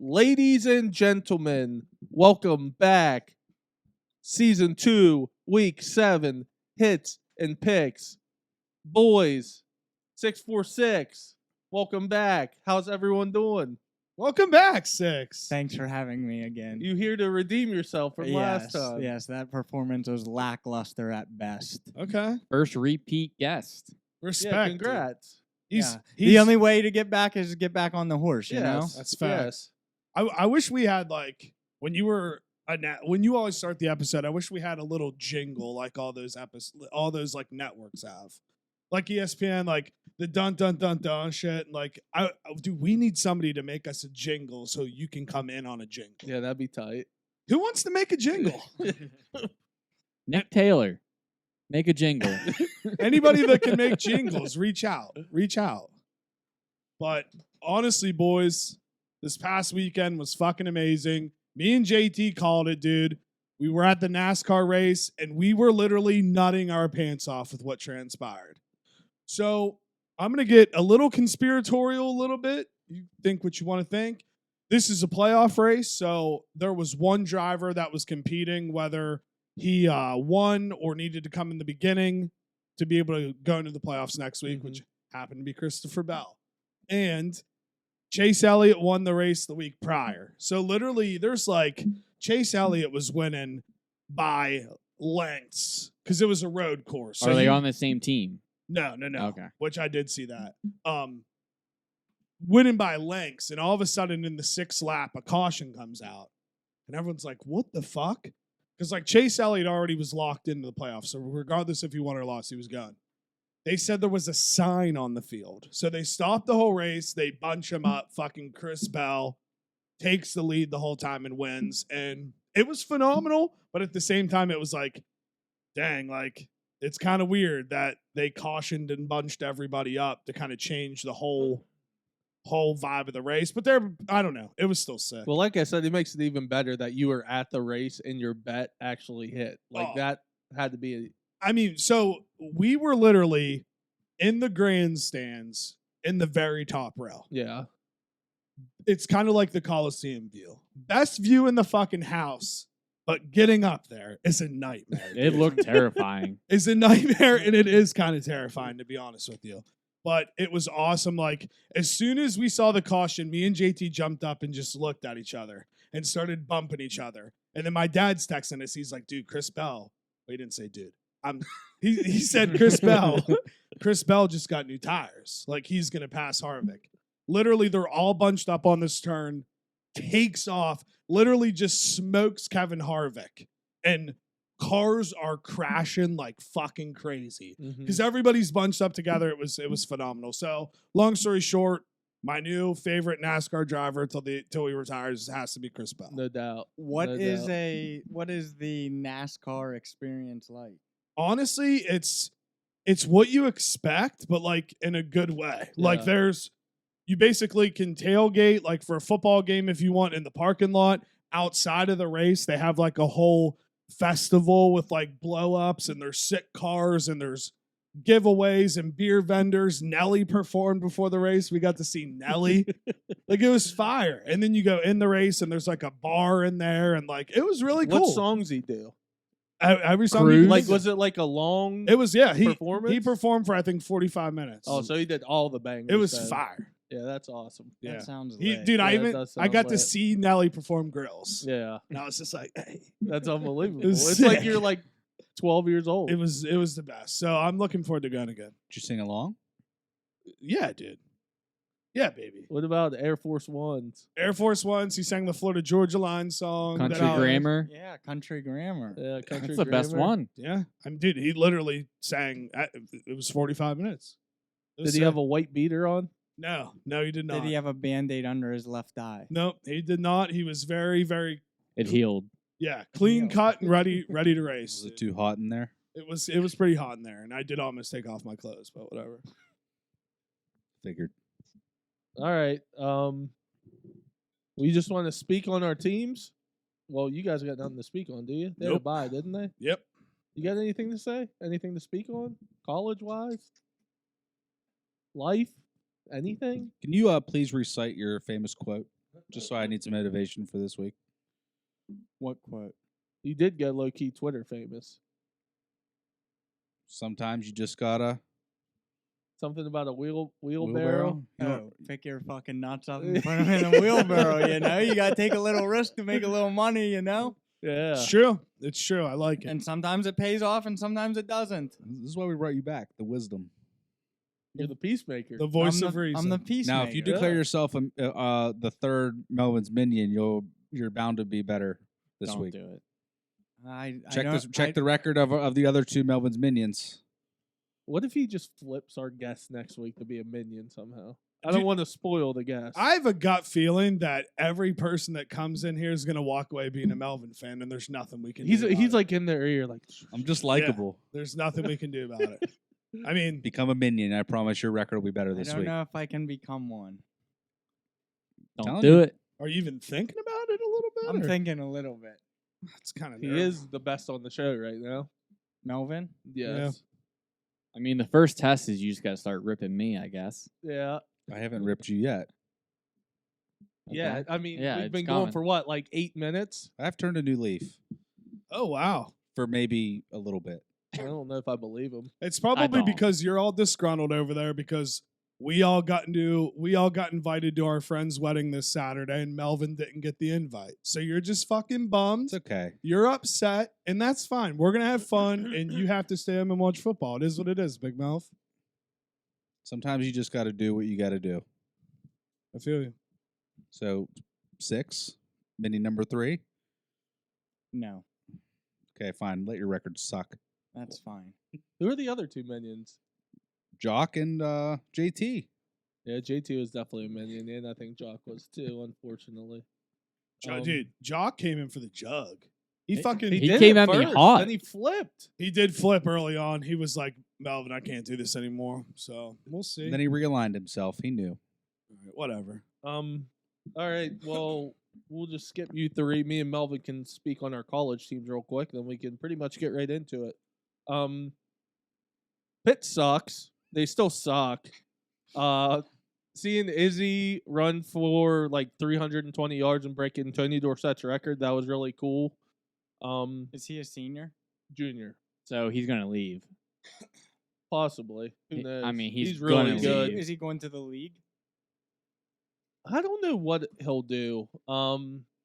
Ladies and gentlemen, welcome back. Season 2, Week 7, Hits and Picks. Boys, 646, welcome back. How's everyone doing? Welcome back, Six. Thanks for having me again. You here to redeem yourself from last time? Yes, that performance was lackluster at best. Okay. First repeat guest. Respect. Yeah, congrats. He's the only way to get back is to get back on the horse, you know? That's facts. I wish we had, like, when you always start the episode, I wish we had a little jingle like all those like networks have. Like ESPN, like the dun dun dun dun shit. Like, we need somebody to make us a jingle so you can come in on a jingle. Yeah, that'd be tight. Who wants to make a jingle? Nick Taylor. Make a jingle. Anybody that can make jingles, reach out. Reach out. But honestly, boys, this past weekend was fucking amazing. Me and JT called it, dude. We were at the NASCAR race, and we were literally nutting our pants off with what transpired. So I'm going to get a little conspiratorial a little bit. You think what you want to think. This is a playoff race, so there was one driver that was competing, whether he won or needed to come in the beginning to be able to go into the playoffs next week, which happened to be Christopher Bell. And Chase Elliott won the race the week prior. So literally there's like Chase Elliott was winning by lengths because it was a road course. So Are they on the same team? No. Okay. Which I did see that. Winning by lengths, and all of a sudden in the sixth lap, a caution comes out. And everyone's like, what the fuck? Because like Chase Elliott already was locked into the playoffs. So regardless if he won or lost, he was gone. They said there was a sign on the field. So they stopped the whole race. They bunch him up. Fucking Chris Bell takes the lead the whole time and wins. And it was phenomenal. But at the same time, it was like, dang, like, it's kind of weird that they cautioned and bunched everybody up to kind of change the whole vibe of the race. But I don't know. It was still sick. Well, like I said, it makes it even better that you were at the race and your bet actually hit. Like that had to be so we were literally in the grandstands in the very top row. Yeah. It's kind of like the Coliseum view. Best view in the fucking house, but getting up there is a nightmare. It looked terrifying. It's a nightmare, and it is kind of terrifying, to be honest with you. But it was awesome. Like, as soon as we saw the caution, me and JT jumped up and just looked at each other and started bumping each other. And then my dad's texting us. He's like, dude, Chris Bell. Well, he didn't say dude. He said Chris Bell. Chris Bell just got new tires. Like, he's going to pass Harvick. Literally, they're all bunched up on this turn, takes off, literally just smokes Kevin Harvick. And cars are crashing like fucking crazy because everybody's bunched up together. It was phenomenal. So, long story short, my new favorite NASCAR driver till he retires has to be Chris Bell. No doubt. What is the NASCAR experience like? Honestly, it's what you expect, but like in a good way. Yeah. Like you basically can tailgate like for a football game if you want in the parking lot. Outside of the race, they have like a whole festival with like blow ups, and there's sick cars, and there's giveaways and beer vendors. Nelly performed before the race. We got to see Nelly. Like, it was fire. And then you go in the race, and there's like a bar in there, and like it was really cool. What songs he do? Every song. Like, was it like a long? It was, yeah. Performance? He performed for I think 45 minutes. Oh, so he did all the bangers. It was fire. Yeah, that's awesome. Yeah. That sounds lit. Dude, Yeah, I got to see Nelly perform Grills. Yeah. And I was just like, hey. That's unbelievable. It's like you're like 12 years old. It was the best. So I'm looking forward to going again. Did you sing along? Yeah, dude. Yeah, baby. What about Air Force Ones? Air Force Ones. He sang the Florida Georgia Line song. Country Grammar. Yeah, Country Grammar. Yeah, Country That's the best one. Yeah. Dude, he literally sang. It was 45 minutes. Did he have a white beater on? No, he did not. Did he have a Band-Aid under his left eye? Nope, he did not. He was very, very. It healed. Yeah, clean cut and ready to race. Was it too hot in there? It was pretty hot in there, and I did almost take off my clothes, but whatever. Figured. All right. We just want to speak on our teams. Well, you guys got nothing to speak on, do you? They had a bye, didn't they? Yep. You got anything to say? Anything to speak on? College-wise? Life? Anything? Can you please recite your famous quote? Just so I need some motivation for this week. What quote? You did get low key Twitter famous. Sometimes you just gotta Something about a wheelbarrow. wheelbarrow. You know, Oh, pick your fucking nuts up and put them in a wheelbarrow, you know? You got to take a little risk to make a little money, you know? Yeah. It's true. It's true. I like it. And sometimes it pays off and sometimes it doesn't. this is why we brought you back. The wisdom. You're the peacemaker. The voice I'm of the, reason. I'm the peacemaker. Now, if you declare Yeah. yourself the third Melvin's minion, you're bound to be better this Don't week. do it. I Check don't- this. Check I- the record of the other two Melvin's minions. What if he just flips our guest next week to be a minion somehow? I Dude, don't want to spoil the guest. I have a gut feeling that every person that comes in here is going to walk away being a Melvin fan, and there's nothing we can do. about he's it. like in their ear, like I'm just likable. There's nothing we can do about it. I mean, Become a minion. I promise your record will be better I this don't week. know if I can become one. Don't telling do you. it. are you even thinking about it a little bit? I'm or- thinking a little bit. It's kind of he is the best on the show right now. Melvin? Yes. I mean, the first test is you just got to start ripping me, I guess. Yeah. I haven't ripped you yet. Yeah. Okay. I mean, Yeah, we've it's been going coming. for what, like 8 minutes? I've turned a new leaf Oh wow. for maybe a little bit. I don't know if I believe him. It's probably don't. because you're all disgruntled over there because we all got invited to our friend's wedding this Saturday and Melvin didn't get the invite. So you're just fucking bummed. It's okay. You're upset, and that's fine. We're gonna have fun, and you have to stay home and watch football. It is what it is, Big Mouth. Sometimes you just got to do what you got to do. I feel you. So 6, mini number 3. No, Okay, fine. Let your record suck. that's fine. Who are the other two minions? Jock and JT. Yeah, JT was definitely a minion, and I think Jock was too, unfortunately. Dude, Jock came in for the jug. He fucking He did came it at me first, hot. Then he flipped. he did flip early on. He was like, Melvin, I can't do this anymore. So we'll see. Then he realigned himself. He knew. Whatever. All right. Well, we'll just skip you three. Me and Melvin can speak on our college teams real quick, then we can pretty much get right into it. Pitt sucks. They still suck. Seeing Izzy run for like 320 yards and breaking Tony Dorsett's record, that was really cool. Is he a senior? Junior, So he's going to leave. possibly. Who He- knows? I mean, he's really gonna good. leave. Is he going to the league? I don't know what he'll do.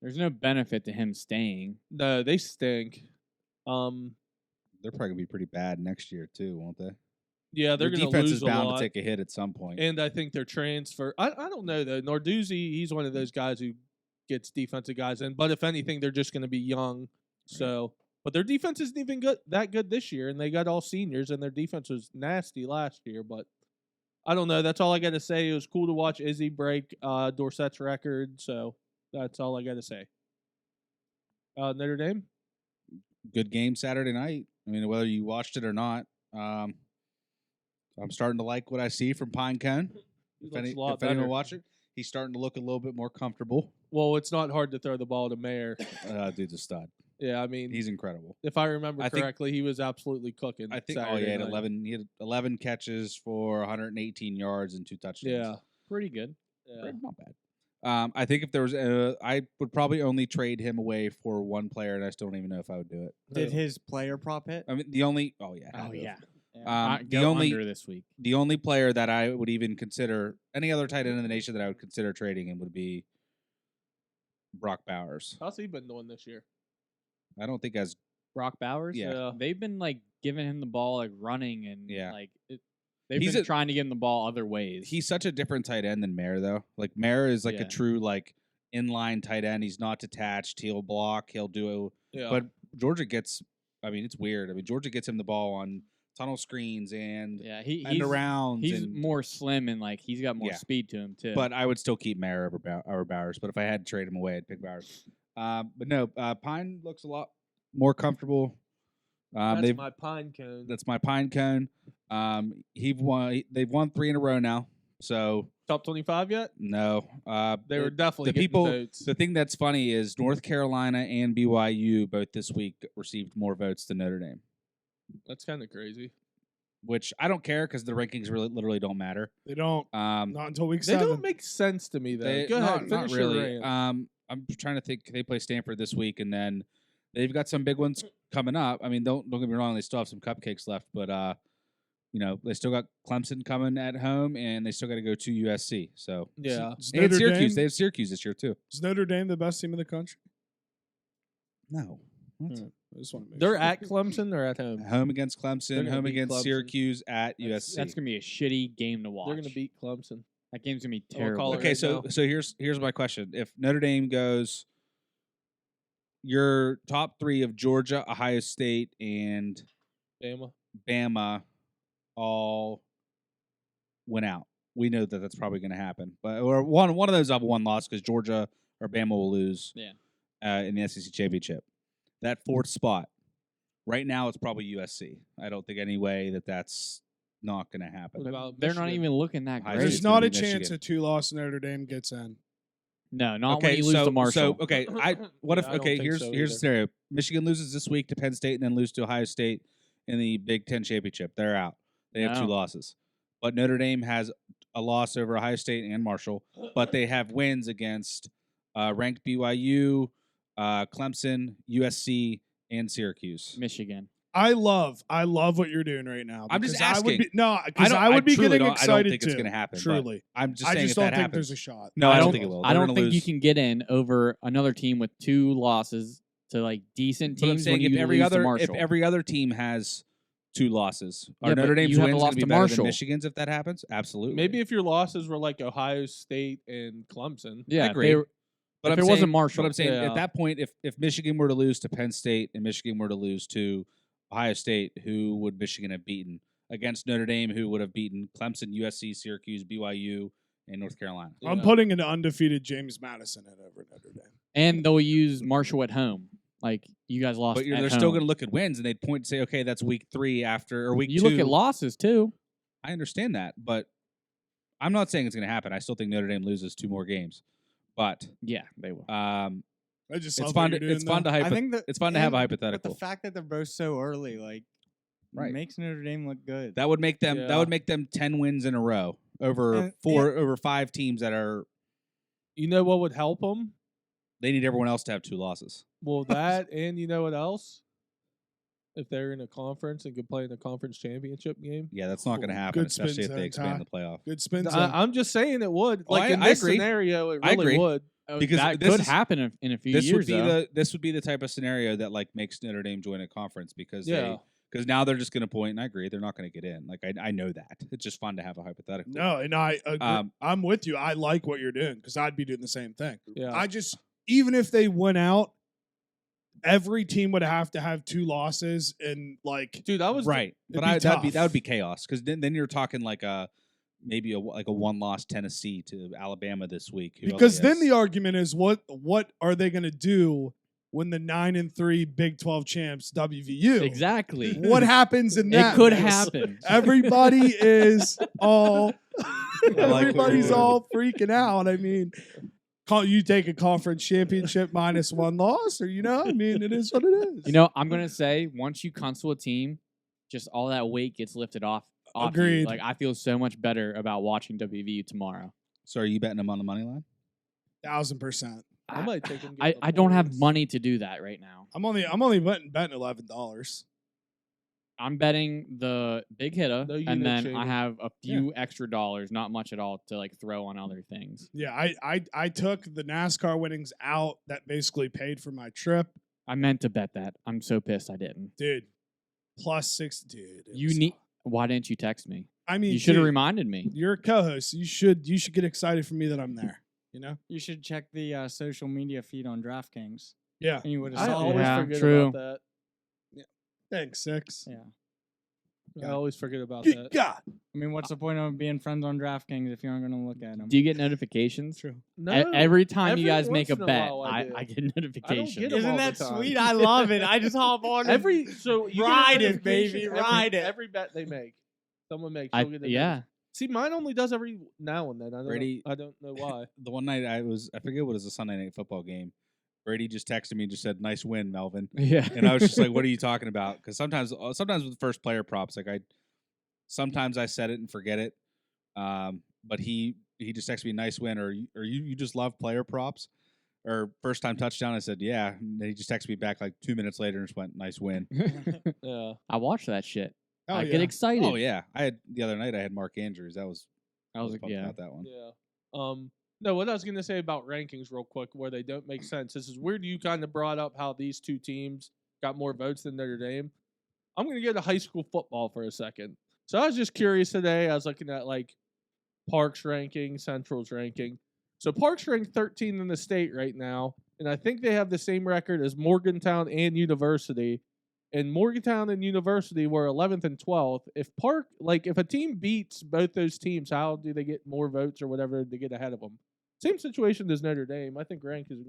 There's no benefit to him staying. No, they stink. They're probably gonna be pretty bad next year too, won't they? Yeah, they're Their going to defense lose is a bound lot. to take a hit at some point. And I think their transfer. I don't know though. Narduzzi, he's one of those guys who gets defensive guys in. But if anything, they're just going to be young. So, but their defense isn't even that good this year, and they got all seniors, and their defense was nasty last year. But I don't know. That's all I got to say. It was cool to watch Izzy break Dorsett's record. So that's all I got to say. Notre Dame. Good game Saturday night. I mean, whether you watched it or not, I'm starting to like what I see from Pinecone. He If, looks any, a lot if anyone better. watch it, he's starting to look a little bit more comfortable. Well, it's not hard to throw the ball to Mayer. Dude's a stud. Yeah, I mean, He's incredible. if I remember I think- correctly, he was absolutely cooking. I think. Saturday He had night. 11. He had 11 catches for 118 yards and 2 touchdowns. Yeah, Pretty good. yeah. Not bad. I think if there was, I would probably only trade him away for one player, and I still don't even know if I would do it. Did his player prop hit? I mean, the only. Oh yeah. had Oh, to. yeah. The Go only under this week. the only player that I would even consider any other tight end in the nation that I would consider trading him would be Brock Bowers. How's he been doing this year? I don't think as Brock Bowers. Yeah. They've been like giving him the ball, like running and Yeah. like they've He's been a- trying to get him the ball other ways. he's such a different tight end than Mayer though. Like Mayer is like a Yeah. true like inline tight end. He's not detached. He'll block. He'll do. Yeah, But Georgia gets. I mean, it's weird. I mean, Georgia gets him the ball on tunnel screens and yeah, and he's arounds. He's and, more slim and like he's got more Yeah. speed to him too. But I would still keep Mayer over Bowers. But if I had to trade him away, I'd pick Bowers. But no, Pine looks a lot more comfortable. that's my pine cone. That's my Pine Cone. They've won 3 in a row now. So Top 25 yet? no, They were definitely the getting people. votes. The thing that's funny is North Carolina and BYU both this week received more votes than Notre Dame. That's kind of crazy. which I don't care because the rankings really literally don't matter. They don't. Um, Not until week They 7. don't make sense to me though. they, Go not, ahead, not finish really. your rant. I'm trying to think. They play Stanford this week, and then they've got some big ones coming up. I mean, don't get me wrong. They still have some cupcakes left, but they still got Clemson coming at home, and they still got to go to USC. So Yeah. Is and Notre Syracuse. Dame, They have Syracuse this year too. is Notre Dame the best team in the country? No, what? I just want to make They're sure. at Clemson or at home? Home against They're Clemson, gonna home beat against Clemson. Syracuse at USC. That's gonna be a shitty game to watch. They're gonna beat Clemson. That game's gonna be I'll terrible. call it Okay, right so now. so here's my question: if Notre Dame goes, your top 3 of Georgia, Ohio State, and Bama. Bama all went out. We know that that's probably going to happen, but or one of those have one loss because Georgia or Bama will lose. Yeah. In the SEC championship, that 4th spot right now it's probably USC. I don't think any way that that's not going to happen. What about They're not Michigan? even looking that Ohio great. There's State's not gonna a be chance Michigan. a 2-loss Notre Dame gets in. No, not Okay, when you lose to Marshall. So okay, what if Yeah, I don't okay think here's so here's the either. scenario: Michigan loses this week to Penn State and then lose to Ohio State in the Big Ten championship. They're out. They have 2 No. losses, but Notre Dame has a loss over Ohio State and Marshall, but they have wins against ranked BYU, Clemson, USC, and Syracuse. Michigan. I love what you're doing right now. I'm just because I would asking. be, no, because don't- I would be truly getting don't- excited I don't think too. it's going to happen. but Truly, I'm just I saying just if don't that think happens. there's a shot. No, I I don't don't- think it will. I They're don't gonna think you lose. can get in over another team with 2 losses to like decent But I'm teams saying when if you every lose to other Marshall. team has 2 losses, Yeah, are but Notre Dame's you have a wins loss going to be to better Marshall. than Michigan's if that happens? Absolutely. Maybe if your losses were like Ohio State and Clemson. yeah, I if agree. they were- But if I'm it wasn't saying- Marshall. But I'm saying Yeah. at that point, if Michigan were to lose to Penn State and Michigan were to lose to Ohio State, who would Michigan have beaten against Notre Dame? Who would have beaten Clemson, USC, Syracuse, BYU, and North Carolina? I'm Yeah. putting an undefeated James Madison in over Notre Dame. and they'll use Marshall at home. Like you guys lost. But at they're still home. going to look at wins and they'd point and say, okay, that's week 3 after or week You 2. look at losses too. I understand that, but I'm not saying it's going to happen. I still think Notre Dame loses 2 more games, but Yeah, they will. I just it's love fun. what you're doing, It's fun to though. I think that it's fun to have a and- hypothetical. But the fact that they're both so early, like, Right. makes Notre Dame look good. That would make them. That Yeah. would make them 10 wins in a row over And- over 5 teams that are. You know what would help them? They need everyone else to have 2 losses. Well, that and you know what else? If they're in a conference and could play in a conference championship game. Yeah, that's not going to happen, Good especially spins if they then, expand Ty. the playoff. Good spins. I'm just saying it would. Oh, Like in I this agree. scenario, it I really agree. would. Because that this could is- happen in a few This years. would be though. this would be the type of scenario that like makes Notre Dame join a conference because Yeah. because now they're just going to point. And I agree, they're not going to get in. Like I know that. It's just fun to have a hypothetical. No, and I agree. Um, I'm with you. I like what you're doing because I'd be doing the same thing. Yeah. I just even if they went out, every team would have to have 2 losses and like Dude, that was right, It'd but be that would be tough. chaos because then you're talking like a maybe a 1-loss Tennessee to Alabama this week. who because only then has- the argument is what are they going to do when the 9-3 Big 12 champs WVU? exactly. What happens in that? It could mess? happen. Everybody is all what you're everybody's doing. all freaking out. I mean, you take a conference championship minus 1 loss, or I mean, it is what it is. You know, I'm gonna say once you console a team, just all that weight gets lifted off. You. Agreed. Like I feel so much better about watching WVU tomorrow. So are you betting them on the money line? 1,000%. I might take him. I don't have money to do that right now. I'm only betting $11. I'm betting the big hitter, No, you and know, then Shaver. I have a few extra dollars, not much at all, to like throw on other things. Yeah, I took the NASCAR winnings out. That basically paid for my trip, I meant to bet that. I'm so pissed I didn't. dude. +6, dude. it You was- need. Why didn't you text me? I mean, You should have dude, reminded me. You're a co-host. You should get excited for me that I'm there. You should check the social media feed on DraftKings, Yeah. and you would have I saw always Yeah, forget true. about Thanks, 6. Yeah. that. I always forget about Good that. God. I mean, what's the point of being friends on DraftKings if you aren't going to look at them? Do you get notifications? True. No, Every time you every guys make a once in a bet, while I do. I get notifications. get 'em all Isn't the that time. sweet? I love it. I just hop on and- Every so you get a Ride it, notification baby, every- ride it. Every bet they make, someone makes. I, you'll get a yeah. notification. See, mine only does every now and then. I don't. Brady- I don't know why. The one night I forget what it was, a Sunday night football game. Brady just texted me and just said, "Nice win, Melvin." Yeah. And I was just like, "What are you talking about?" Because sometimes with first player props, like Sometimes I said it and forget it. But he just texted me nice win, or you just love player props, or first time touchdown. I said yeah, and then he just texted me back like 2 minutes later and just went nice win. Yeah. I watched that shit. Oh, I yeah. get excited. Oh yeah, the other night I had Mark Andrews. I was pumped yeah. about that one. Yeah. No, what I was gonna say about rankings real quick, where they don't make sense. This is weird. You kind of brought up how these two teams got more votes than Notre Dame. I'm gonna go to high school football for a second. So I was just curious today. I was looking at like Park's ranking, Central's ranking. So Park's ranked 13 in the state right now, and I think they have the same record as Morgantown and University. And Morgantown and University were 11th and 12th. If a team beats both those teams, how do they get more votes or whatever to get ahead of them? Same situation as Notre Dame. I think rankings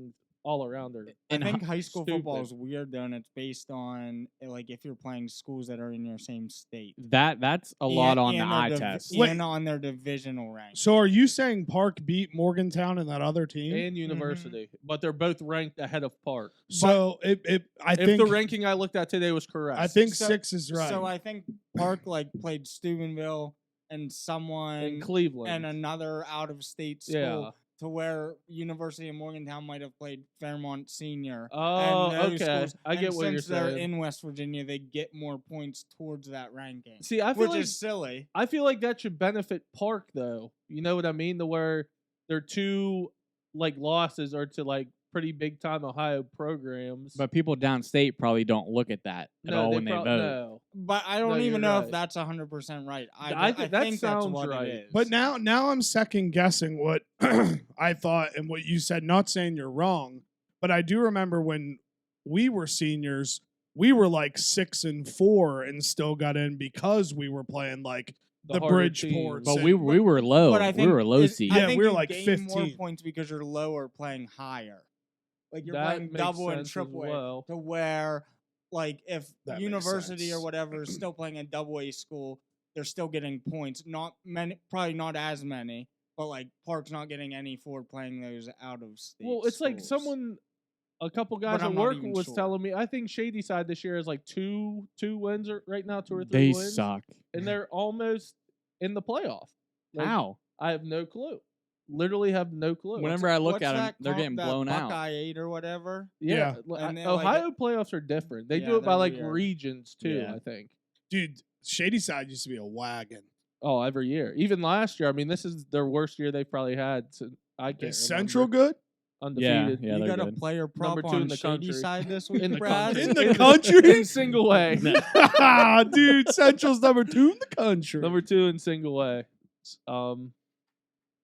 all around are. I think high school football stupid. is weird though, and it's based on like if you're playing schools that are in your same state. That's a lot on the eye test. Wait. And on their divisional rank. So are you saying Park beat Morgantown and that other team? And University, but they're both ranked ahead of Park. So I If think the ranking I looked at today was correct, I think So- 6 is right. So I think Park like played Steubenville and someone in Cleveland and another out of state school. Yeah. To where University of Morgantown might have played Fairmont Senior. Oh, and those okay. schools. I get And what you're since they're saying. in West Virginia, they get more points towards that ranking. See, I feel Which like is silly. I feel like that should benefit Park though. You know what I mean? To where their two like losses are to like pretty big time Ohio programs. But people downstate probably don't look at that at all when they vote. No. But I don't No, even you're know right. if that's 100% right. I think that think sounds that's what right. it is. But now I'm second guessing what I thought and what you said. Not saying you're wrong, but I do remember when we were seniors, we were like 6 and 4 and still got in because we were playing like the harder Bridgeport. teams. But we were low. But I think We were low it- seed. I Yeah, think we were you like gain more 15. points because you're lower playing higher. Like you're That playing makes double and sense as triple A well. to where, like, if That makes University or sense. whatever is still playing a double A school, they're still getting points. Not many, probably not as many, but like Park's not getting any for playing those out of state. Well, it's like schools. a couple guys But at I'm not work even was sure. telling me. I think Shady Side this year is like two wins right now, 2 or 3 They wins, suck. and they're almost in the playoff. Like, How? I have no clue. Literally have no clue. Whenever I look What's at them, that they're comp- getting that blown out. Buckeye 8 or whatever. Yeah, And they're like- Ohio playoffs are different. They do Yeah, it by they're like weird. regions too. Yeah. I think. Dude, Shady Side used to be a wagon. Oh, every year, even last year. I mean, this is their worst year they've probably had. I can't. Is Central remember. good? Undefeated. Yeah, you they're got a good. player prop Number two on in the Shady country. Side this week, In the Brad? country. In the country? in single A. Dude, Central's number 2 in the country. Number 2 in single A.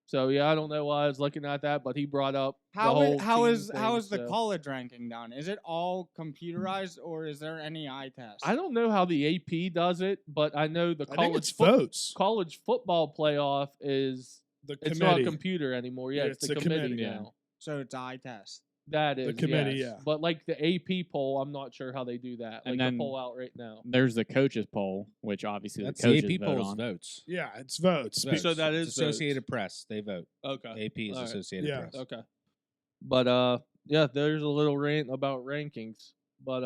So yeah, I don't know why I was looking at that, but he brought up the How whole is how team is how thing, is the so. college ranking done? Is it all computerized or is there any eye test? I don't know how the AP does it, but I know the I think it's college votes. college football playoff is The it's not a committee. computer anymore. Yeah, Yeah, it's it's the a committee committee, now. So it's eye test. That is committee, yes. yeah. But like the AP poll, I'm not sure how they do that. And Like then- the poll out right now. There's the coaches poll, which obviously That's the the coaches AP vote polls on. votes. Yeah, it's votes. Votes. So that It's is Associated Press. They vote. Okay. AP is All right. Associated Yeah. Press. Okay. But yeah, there's a little rant about rankings. But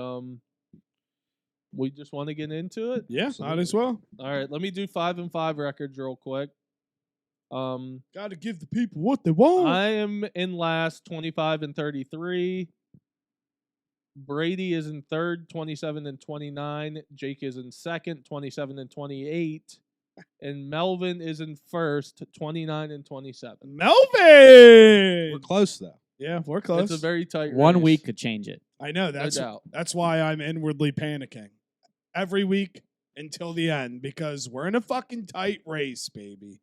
we just want to get into it. Yeah, might as well. All right, let me do 5-5 records real quick. Got to give the people what they want. I am in last 25-33. Brady is in third, 27-29. Jake is in second, 27-28. And Melvin is in first, 29-27. Melvin. We're close though. Yeah, we're close. It's a very tight One race, week could change it. I know. no doubt. That's why I'm inwardly panicking every week until the end because we're in a fucking tight race, baby.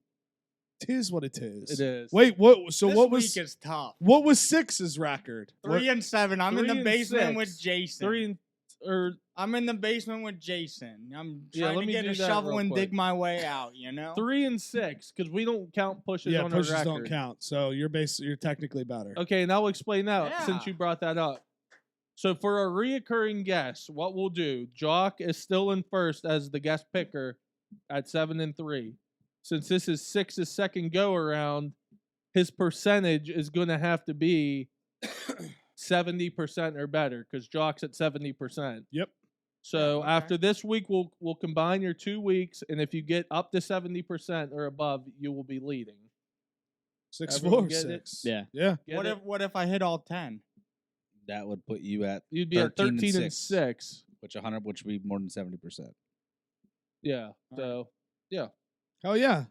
Tis what it is. It is. Wait, what? So this what was week is tough. what was 6's record? 3 and 7. I'm in 3 the and basement with 6. Jason. 3 and or I'm in the basement with Jason. I'm Yeah, trying let to me get do a that shovel real and quick. dig my way out. You know. 3 and 6 because we don't count pushes Yeah, on pushes our record. don't count. So you're technically better. Okay, and I'll explain that since Yeah. you brought that up. So for a reoccurring guest, what we'll do, Jock is still in first as the guest picker at 7-3. Since this is 6's second go around, his percentage is going to have to be 70% or better because Jock's at 70%. Yep. So okay. after this week, we'll combine your 2 weeks, and if you get up to 70% or above, you will be leading. 6, Everyone 4, get it? 6. Yeah. Yeah. Get What it? if I hit all 10? That would put you at You'd be at 13 13 and and 6. 6. which would be more than 70%. Yeah. So Hell yeah.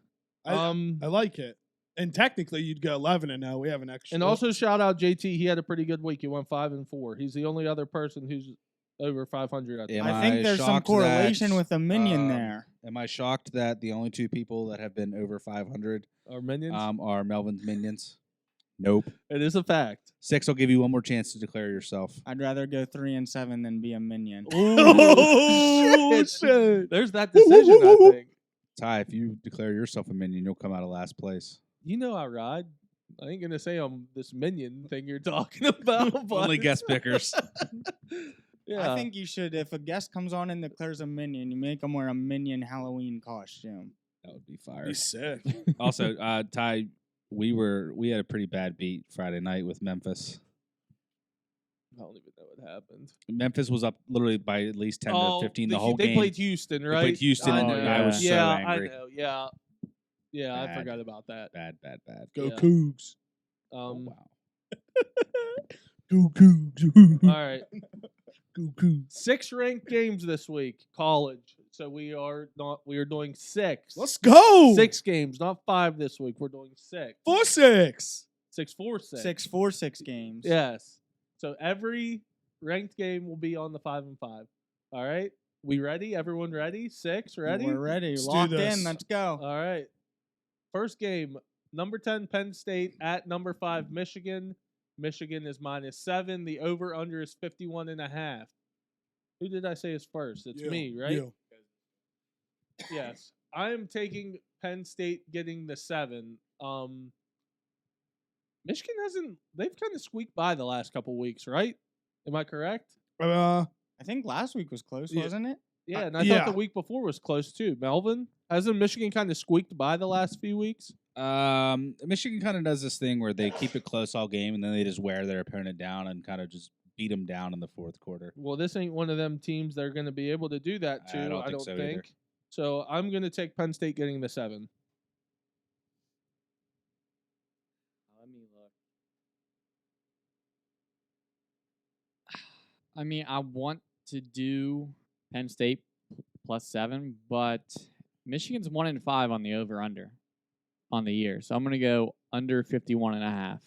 I um, like it. And technically, you'd go 11 and 0. We have an extra. and also shout out JT. He had a pretty good week. He went 5 and 4. He's the only other person who's over 500. I think. Am I think I there's some shocked correlation that, with a minion there. Am I shocked that the only 2 people that have been over 500 Our minions. are Melvin's minions? Nope. It is a fact. 6 will give you one more chance to declare yourself. I'd rather go 3 and 7 than be a minion. Oh, shit. There's that decision. I think. Ty, if you declare yourself a minion, you'll come out of last place. You know I ride. I ain't gonna say I'm this minion thing you're talking about. But Only guest pickers. Yeah. I think you should, if a guest comes on and declares a minion, you make them wear a minion Halloween costume. That would be fire. He's sick. Also, Ty, we had a pretty bad beat Friday night with Memphis. I don't even know what happened. Memphis was up literally by at least 10 to 15 the whole they game. played Houston, right? played Houston, I and know. I was so yeah, angry. I know. Yeah. Yeah, I Bad. forgot about that. Bad. Go Yeah. Cougs. Oh, wow. Go Cougs. All right. Go Cougs. 6 ranked games this week, college. So we are doing 6. Let's go. 6 games, not 5 this week. We're doing 6. 4, 6. 6, 4, 6. 6, 4, 6 games. Yes. So every ranked game will be on the 5 and 5. All right. We ready? Everyone ready? 6 ready? We're ready. Let's do Locked this. in. Let's go. All right. First game, number 10 Penn State at number 5 Michigan. Michigan is -7. The over/under is 51.5. Who did I say is first? It's me, right? You. Yes. I am taking Penn State getting the 7. Michigan they've kind of squeaked by the last couple weeks, right? Am I correct? I think last week was close, Yeah. wasn't it? Yeah, and I yeah. thought the week before was close too. Melvin, hasn't Michigan kind of squeaked by the last few weeks? Michigan kind of does this thing where they keep it close all game, and then they just wear their opponent down and kind of just beat them down in the fourth quarter. Well, this ain't one of them teams that are going to be able to do that to. I don't think so either. So I'm going to take Penn State getting the 7. Let me look. I mean, I want to do Penn State +7, but Michigan's 1 and 5 on the over/under on the year, so I'm gonna go under 51.5.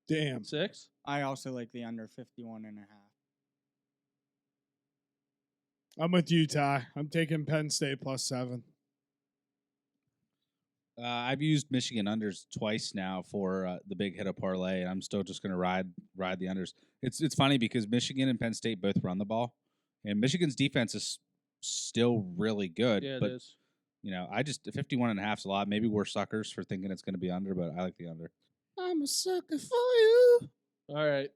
Damn. 6? I also like the under 51.5. I'm with you, Ty. I'm taking Penn State +7. I've used Michigan unders twice now for the big hit of parlay, and I'm still just going to ride the unders. It's funny because Michigan and Penn State both run the ball, and Michigan's defense is still really good. Yeah, but it is. you know, 51.5 is a lot. Maybe we're suckers for thinking it's going to be under, but I like the under. I'm a sucker for you. All right.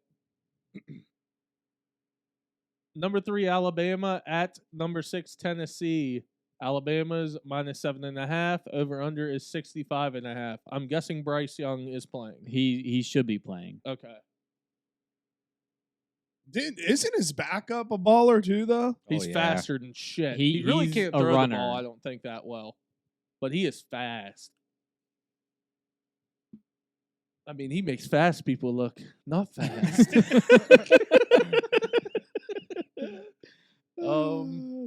Number 3, Alabama at number 6, Tennessee. Alabama's -7.5. Over/under is 65.5. I'm guessing Bryce Young is playing. He should be playing. Okay. Isn't his backup a baller too, though? He's yeah. faster than shit. He- He really he's can't a throw runner. the ball, I don't think, that well. But he is fast. I mean, he makes fast people look not fast.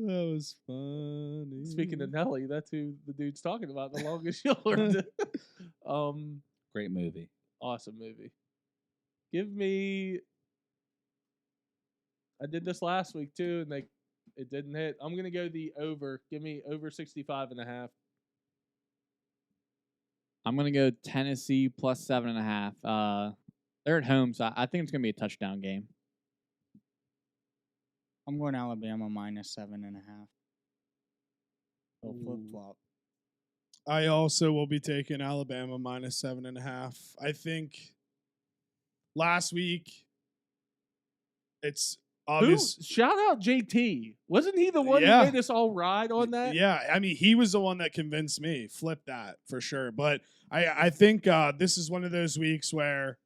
That was funny. Speaking of Nelly, that's who the dude's talking about, The Longest Yard. Great movie. Awesome movie. Give me. I did this last week too, and it didn't hit. I'm gonna go the over. Give me over 65.5. I'm gonna go Tennessee +7.5. They're at home, so I think it's gonna be a touchdown game. I'm going Alabama -7.5. Little flip flop. I also will be taking Alabama -7.5. I think last week it's obvious. Shout out JT. Wasn't he the one Yeah. who made us all ride on that? Yeah, I mean, he was the one that convinced me. Flip that for sure. But I think this is one of those weeks where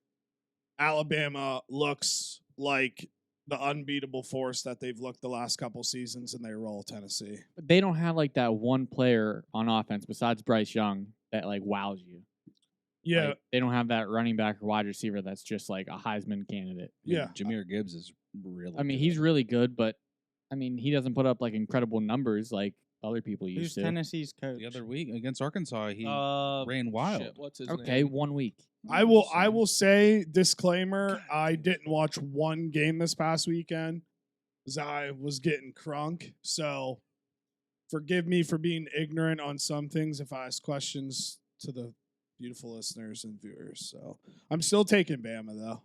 Alabama looks like the unbeatable force that they've looked the last couple seasons, and they roll Tennessee. They don't have like that one player on offense besides Bryce Young that like wows you. Yeah, Like, they don't have that running back or wide receiver that's just like a Heisman candidate. I mean, yeah. Jameer Gibbs is really. I mean, good. he's really good, but I mean, he doesn't put up like incredible numbers like other people Who's used to. Tennessee's coach? The other week against Arkansas, he Uh, ran wild. Shit, what's his Okay, name? 1 week. I will say disclaimer. I didn't watch one game this past weekend because I was getting crunk. So forgive me for being ignorant on some things if I ask questions to the beautiful listeners and viewers. So I'm still taking Bama though.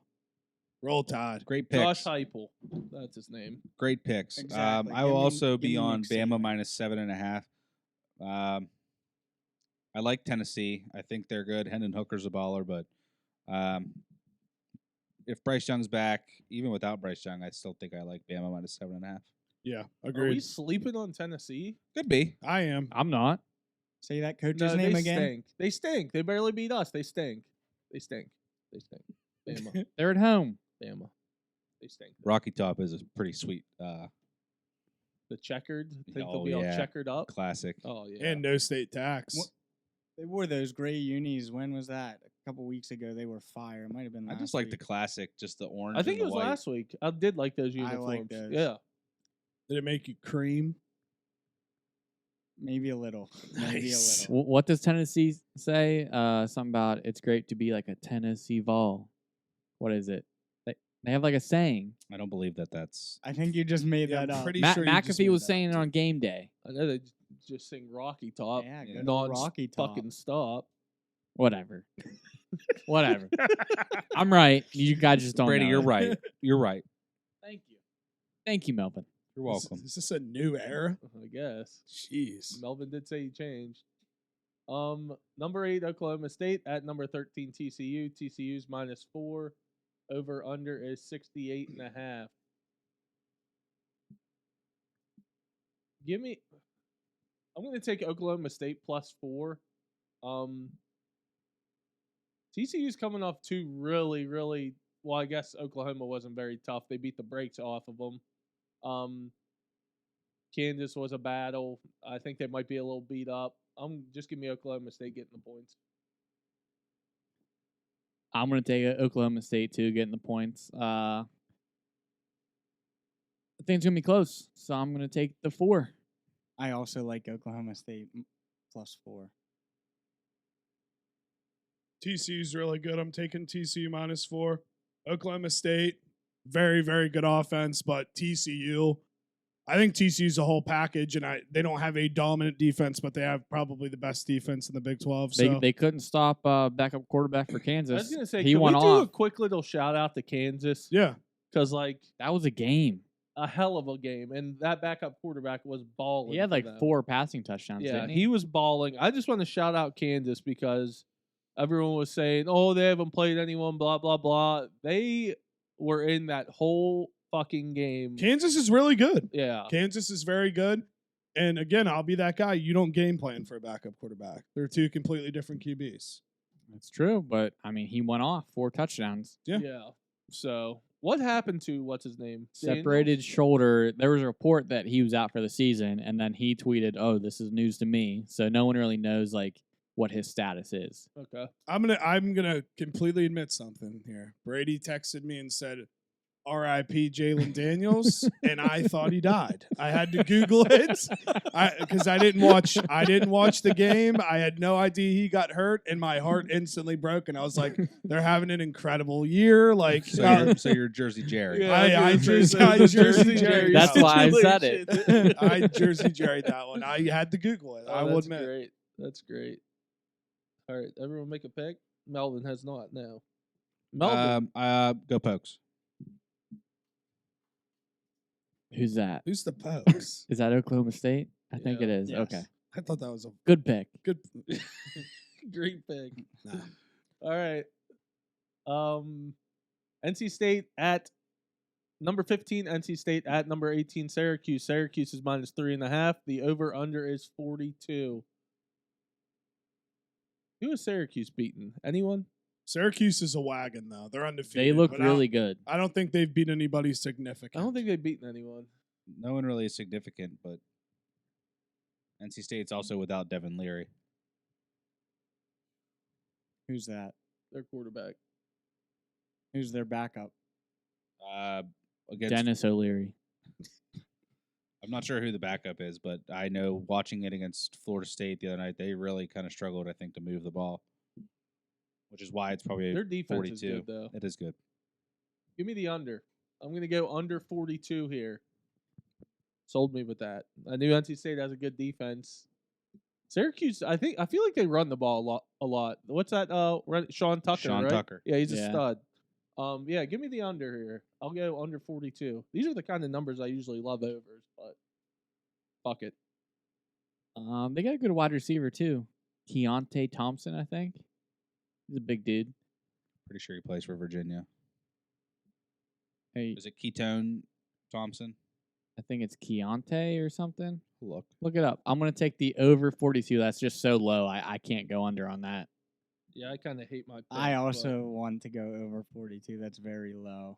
Roll Tide. Great picks. Josh Heupel. That's his name. Great picks. Exactly. I will Give me- also give be me on Nick Bama Saban. minus 7.5. I like Tennessee. I think they're good. Hendon Hooker's a baller, but if Bryce Young's back, even without Bryce Young, I still think I like Bama minus 7.5. Yeah, Are we agreed. sleeping on Tennessee? Could be. I am. I'm not. Say that coach's No, name they again. stink. They stink. They barely beat us. They stink. They stink. They stink. Bama. They're at home. Bama. They stink. Rocky Top is a pretty sweet The checkered. Think they'll Oh, be all yeah. checkered up. classic. Oh yeah. And no state tax. What- They wore those gray unis. When was that? A couple weeks ago. They were fire. It might have been. I Last just like the week. classic, just the orange. I think and it the was white. last week. I did like those I uniforms. like those. Yeah. Did it make you cream? Maybe a little. Maybe Nice. a little. What does Tennessee say? Something about it's great to be like a Tennessee Vol. What is it? They have like a saying. I don't believe that that's. I think you just made Yeah, that I'm up. pretty Matt sure you just McAfee made was that saying up, it on too. game day. I know they just sing Rocky Top. Yeah, Yeah. good Non old Rocky Top. fucking stop. Whatever. Whatever. I'm right. You guys just don't Brady, know you're it. right. You're right. Thank you. Thank you, Melvin. You're welcome. Is this a new era? I guess. Jeez. Melvin did say he changed. Number 8 Oklahoma State at number 13 TCU. TCU's -4. Over under is 68.5. Give me. I'm going to take Oklahoma State +4. TCU's coming off 2 really, really. Well, I guess Oklahoma wasn't very tough. They beat the brakes off of them. Kansas was a battle. I think they might be a little beat up. Just give me Oklahoma State getting the points. I'm going to take Oklahoma State too, getting the points. I think it's going to be close, so I'm going to take the 4. I also like Oklahoma State +4. TCU's really good. I'm taking TCU -4. Oklahoma State, very, very good offense, but TCU, I think TCU's a whole package, and they don't have a dominant defense, but they have probably the best defense in the Big 12. So They couldn't stop backup quarterback for I Kansas. was gonna say, he can we went do a off. quick little shout out to Kansas? yeah, Because like That was a game. a hell of a game, and that backup quarterback was balling. He had for like them. 4 passing touchdowns. Yeah, didn't he was balling. I just want to shout out Kansas because everyone was saying, "Oh, they haven't played anyone." Blah blah blah. They were in that whole fucking game. Kansas is really good. Yeah, Kansas is very good. And again, I'll be that guy. You don't game plan for a backup quarterback. They're 2 completely different QBs. That's true, but I mean, he went off 4 touchdowns. Yeah. yeah. So what happened to what's his name? Separated Daniels? shoulder. There was a report that he was out for the season, and then he tweeted, "Oh, this is news to me." So no one really knows like what his status is. Okay. I'm gonna completely admit something here. Brady texted me and said, "R.I.P. Jalen Daniels," and I thought he died. I had to Google it because I didn't watch the game. I had no idea he got hurt, and my heart instantly broke. And I was like, "They're having an incredible year." Like, So you're Jersey Jerry. Yeah, I was gonna Jersey- say, it I was a Jersey Jerry. That's why I said it. situation. I Jersey Jerry that one. I had to Google it. Oh, I will that's admit. great. That's great. All right, everyone make a pick. Melvin has not now. Melvin. Go Pokes. Who's that? Who's the Pokes? Is that Oklahoma State? I think Yeah. it is. Yes. Okay. I thought that was a Good pick. good. Great pick. Nah. All right. NC State at number 15. NC State at number 18. Syracuse. Syracuse is -3.5. The over under is 42. Who is Syracuse beaten? Anyone? Syracuse is a wagon, though. They're undefeated. They look but really good. I don't think they've beat anybody significant. I don't think they've beaten anyone. No one really is significant, but NC State's also without Devin Leary. Who's that? Their quarterback. Who's their backup? Against Dennis O'Leary. I'm not sure who the backup is, but I know watching it against Florida State the other night, they really kind of struggled, I think, to move the ball, which is why it's probably Their defense 42. is good, though. It is good. Give me the under. I'm going to go under 42 here. Sold me with that. I knew NC State has a good defense. Syracuse, I feel like they run the ball a lot. What's that? Sean Tucker, Sean right? Tucker. Yeah, he's a Yeah. stud. Yeah, give me the under here. I'll go under 42. These are the kind of numbers I usually love overs, but fuck it. They got a good wide receiver too. Keontae Thompson, I think. He's a big dude. Pretty sure he plays for Virginia. Hey, Is it Ketone Thompson? I think it's Keontae or something. Look. Look it up. I'm gonna take the over 42. That's just so low. I can't go under on that. Yeah, I kind of hate my pick, I but also want to go over 42. That's very low.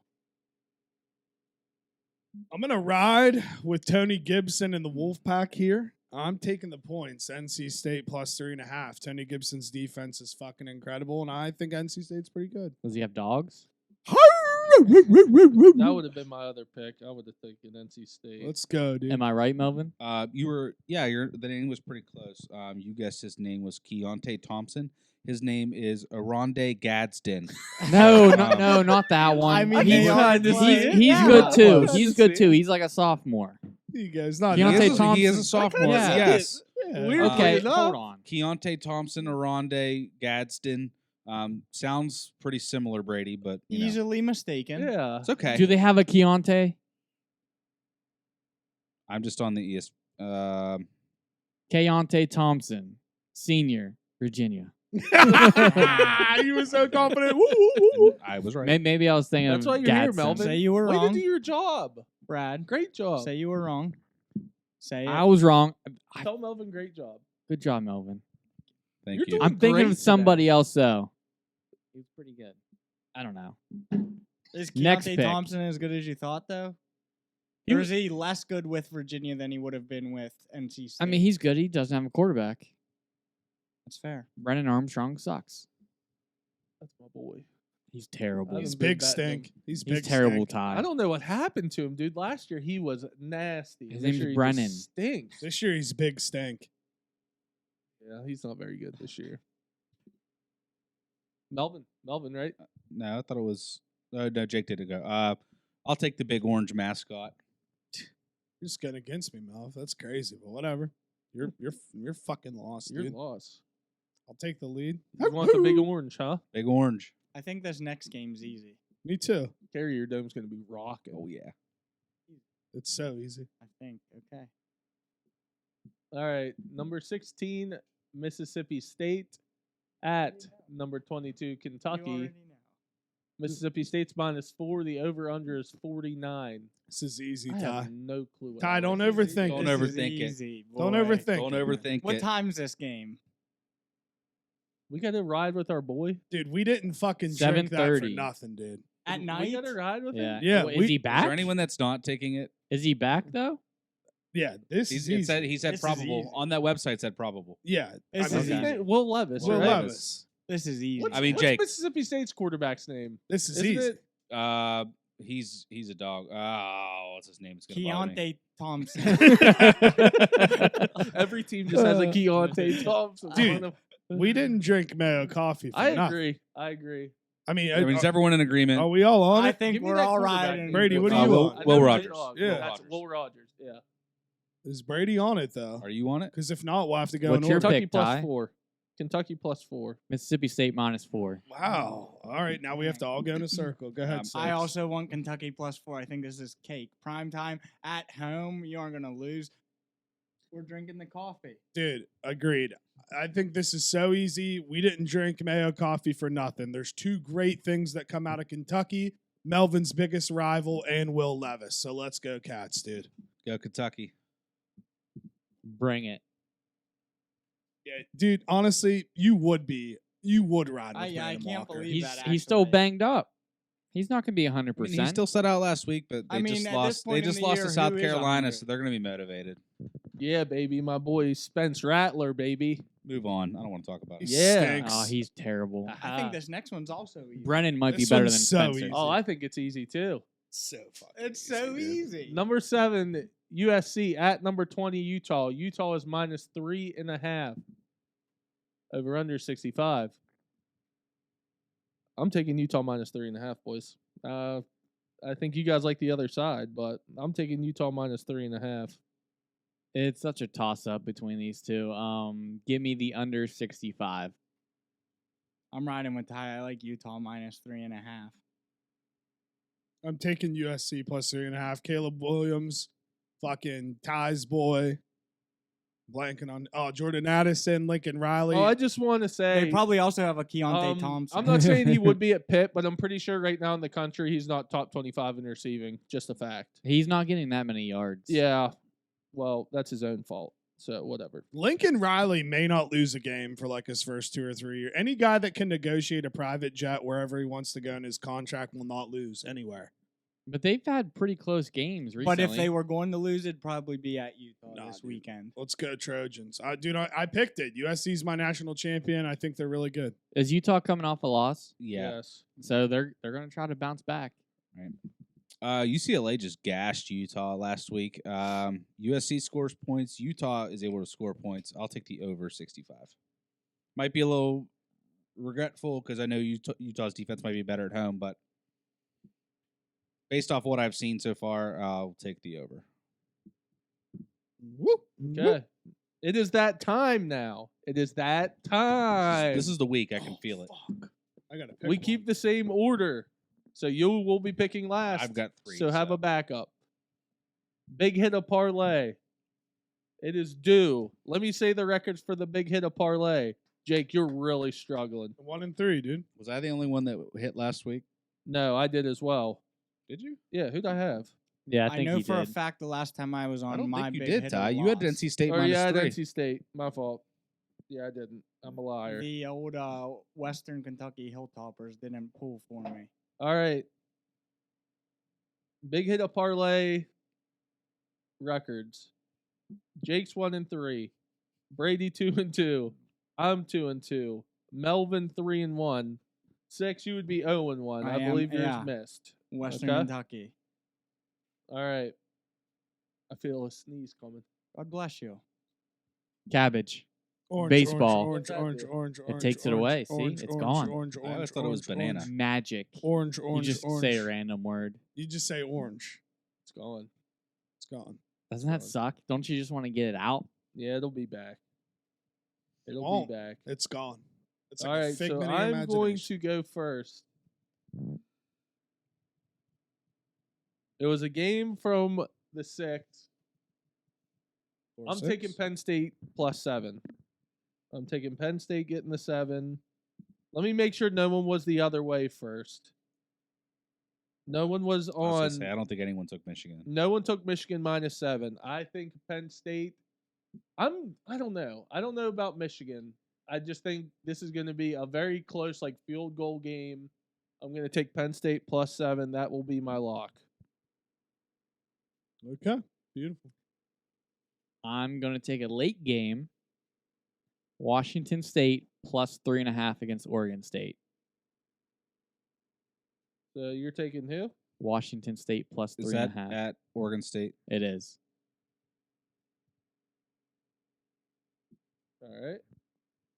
I'm going to ride with Tony Gibson and the Wolfpack here. I'm taking the points. NC State plus 3.5. Tony Gibson's defense is fucking incredible, and I think NC State's pretty good. Does he have dogs? that would have been my other pick. I would have taken NC State. Let's go, dude. Am I right, Melvin? You were, the name was pretty close. You guessed his name was Keontae Thompson. His name is Aronde Gadsden. No, Um, no, not that one. I mean, he's they are playing. he's Yeah. good too. Yeah. He's good too. He's like a sophomore. You guys not Keontae he, is, Thompson. he is a sophomore. Yeah. Yes. Weirdly Okay, enough. hold on. Keontae Thompson, Aronde Gadsden. Sounds pretty similar, Brady, but you know, Easily mistaken. Yeah. it's okay. Do they have a Keontae? I'm just on the ES. Keontae Thompson, senior, Virginia. You were so confident. Woo, woo, woo, woo. I was right. Maybe I was thinking That's of why you're here, Gadsden. Melvin. Say you were Way to wrong, do your job. Brad. Great job. Say you were wrong. Say it. I was wrong. Tell Melvin, great job. Good job, Melvin. Thank You're you. doing I'm thinking great of today. somebody else though. He was pretty good. I don't know. Is Next Keontae pick. Thompson as good as you thought, though? He Or was- is he less good with Virginia than he would have been with NC State? I mean, he's good. He doesn't have a quarterback. That's fair. Brennan Armstrong sucks. That's my boy. He's terrible. I He's haven't been big betting stink. him. He's He's big terrible, stink. Ty. I don't know what happened to him, dude. Last year he was nasty. His This name's year he just Brennan. Stinks. This year he's big stink. Yeah, he's not very good this year. Melvin, right? No, I thought it was. No, Jake did it go. I'll take the big orange mascot. You're just getting against me, Melv. That's crazy, but whatever. You're fucking lost, Your dude. loss. I'll take the lead. You want the big orange, huh? Big orange. I think this next game's easy. Me too. Carrier Dome's going to be rocking. Oh yeah. It's so easy. I think. Okay. All right, number 16, Mississippi State at number 22, You Kentucky. already know. Mississippi State's -4. The over/under is 49. This is easy, I Ty. have no clue. what Ty, that don't is. overthink Don't it. This is overthink it. easy, Don't boy. overthink Don't it. overthink What it. time's this game? We got to ride with our boy. Dude, we didn't fucking drink that for 7:30. nothing, dude. At We night? got to ride with Yeah. him. Yeah, Oh, is we- he Is back? there anyone that's not taking it? Is he back though? Yeah, this is It easy. said, he said This is probable. easy. On that website it said probable. Yeah, This I is mean, easy. Hey, Will Levis, Will right? Levis. This is easy. What's, I mean, what's Jake. Mississippi State's quarterback's name? This is Isn't easy. it? He's a dog. Oh, what's his name? It's gonna bother me. Keontae Thompson. Every team just has a Keontae Thompson. Dude, on them. We didn't drink mayo coffee for I nothing. agree. I mean, I mean, is everyone in agreement? are we all on I it? think Give me we're that all quarterback riding. name. Brady, what with are you Will- on? I Will know Rogers. it's wrong. Yeah. That's Will Rogers. Yeah. Is Brady on it though? Are you on it? Because if not, we'll have to go What's in your order. Kentucky pick, plus Ty? 4. Kentucky plus 4. Mississippi State -4. Wow. All right, now we have to all go in a circle. Go ahead. I Six. I also want Kentucky +4. I think this is cake. Prime time at home. You aren't gonna lose. We're drinking the coffee. Dude, agreed. I think this is so easy. We didn't drink mayo coffee for nothing. There's two great things that come out of Kentucky: Melvin's biggest rival and Will Levis. So let's go, Cats, dude. Go Kentucky. Bring it. Yeah, dude. Honestly, you would be you would ride with I Brandon can't Walker. believe He's still actually. banged up. He's not going to be 100%. I mean, he still set out last week, but they I mean, just at this lost. They point in just the lost year, to South who is Carolina, 100? so they're going to be motivated. Yeah, baby, my boy Spence Rattler, baby. Move on. I don't want to talk about it. He Yeah. stinks. Oh, he's terrible. I think this next one's also easy. Brennan might be This better than one's so Spencer. easy. Oh, I think it's easy too. so fucking. It's so dude. easy. Number 7, USC at number 20, Utah. Utah is minus 3.5. Over under 65. I'm taking Utah minus 3.5, boys. I think you guys like the other side, but I'm taking Utah minus 3.5. It's such a toss-up between these two. Give me the under 65. I'm riding with Ty. I like Utah minus 3.5. I'm taking USC plus 3.5. Caleb Williams, fucking Ty's boy. Blanking on Jordan Addison, Lincoln Riley. Oh, I just want to say They probably also have a Keontae Thompson. I'm not saying he would be at Pitt, but I'm pretty sure right now in the country he's not top 25 in receiving. Just a fact. He's not getting that many yards. Yeah. Well, that's his own fault. So whatever. Lincoln Riley may not lose a game for like his first 2 or 3 years. Any guy that can negotiate a private jet wherever he wants to go in his contract will not lose anywhere. But they've had pretty close games recently. But if they were going to lose, it'd probably be at Utah Nah, this dude. weekend. Let's go Trojans. I picked it. USC's my national champion. I think they're really good. Is Utah coming off a loss? Yeah. Yes. So they're going to try to bounce back. UCLA just gashed Utah last week. USC scores points. Utah is able to score points. I'll take the over 65. Might be a little regretful because I know Utah's defense might be better at home, but based off what I've seen so far, I'll take the over. Woo. Okay. It is that time now. It is that time. This is the week. I can feel it. Fuck. I gotta pick We one. keep the same order. So you will be picking last. I've got 3. So have a backup. Big hit of parlay. It is due. Let me say the records for the big hit of parlay. Jake, you're really struggling. 1 and 3, dude. Was I the only one that hit last week? No, I did as well. Did you? Yeah, who'd I have? Yeah, I I think know he for a did. fact the last time I was on I don't my think you big did, hit Ty. of You had loss, NC State Or minus yeah, I 3. had NC State. My fault. Yeah, I didn't. I'm a liar. The old Western Kentucky Hilltoppers didn't pull for me. All right. Big hit of parlay records. Jake's 1 and 3. Brady 2 and 2. I'm 2 and 2. Melvin 3 and 1. 6, you would be 0 and 1. I I am, believe yours yeah. missed. Western Okay. Kentucky. All right. I feel a sneeze coming. God bless you. Cabbage. Orange, Baseball. Orange, What's that orange, do? orange, orange. It takes it orange, away. See? Orange, It's orange, gone. Orange, I always orange, thought it was orange, banana. Orange, Magic. orange, You orange, just orange. say a random word. You just say orange. It's gone. It's gone. Doesn't that Fine. suck? Don't you just want to get it out? Yeah, it'll be back. It'll won't. be back. It's gone. It's All like a right, so figment of your I'm going imagination. to go first. It was a game from the 6th. I'm taking Penn State plus 7. I'm taking Penn State getting the 7. Let me make sure no one was the other way first. No one was I was gonna on. say, I don't think anyone took Michigan. No one took Michigan minus 7. I think Penn State. I don't know. I don't know about Michigan. I just think this is going to be a very close, like field goal game. I'm going to take Penn State plus 7. That will be my lock. Okay. Beautiful. I'm going to take a late game. Washington State plus 3.5 against Oregon State. So you're taking who? Washington State plus Is that 3.5. at Oregon State? It is. All right.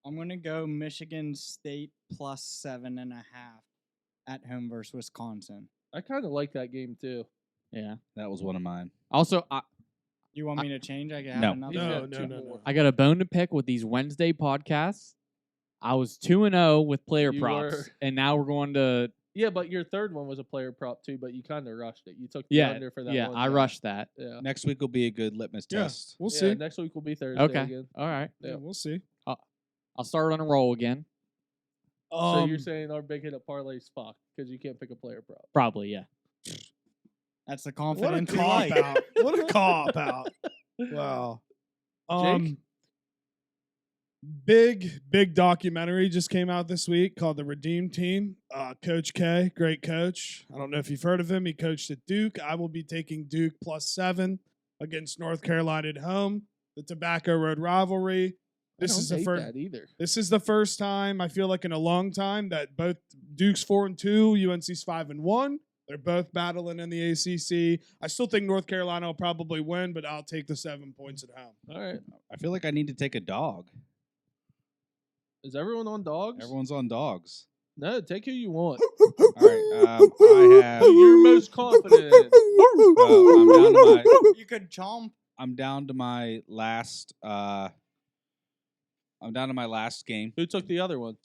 I'm gonna go Michigan State plus 7.5 at home versus Wisconsin. I kind of like that game too. Yeah. That was one of mine. Also, You want me to change? I can have No. another. He's No, got no, two no, more. no. I got a bone to pick with these Wednesday podcasts. I was 2-0 with player You props, were. and now we're going to Yeah, but your third one was a player prop too, but you kind of rushed it. You took the yeah, under for that yeah. one. I guy. rushed that. Yeah. Next week will be a good litmus Yeah. test. We'll Yeah, see. Next week will be Thursday Okay. again. All right. Yeah, we'll see. I'll start on a roll again. So you're saying our big hit at parlay's fucked because you can't pick a player prop. Probably, yeah. That's the what a confidence we cop like. out. What a cop out. Wow. Jake? Big documentary just came out this week called The Redeem Team. Coach K, great coach. I don't know if you've heard of him. He coached at Duke. I will be taking Duke +7 against North Carolina at home. The Tobacco Road rivalry. This is the first. Either. This is the first time I feel like in a long time that both Duke's 4-2, UNC's 5-1. They're both battling in the ACC. I still think North Carolina will probably win, but I'll take the 7 points at home. All right. I feel like I need to take a dog. Is everyone on dogs? Everyone's on dogs. No, take who you want. All right. I have. You're most confident. I'm down to my. You could chomp. I'm down to my last. I'm down to my last game. Who took the other one?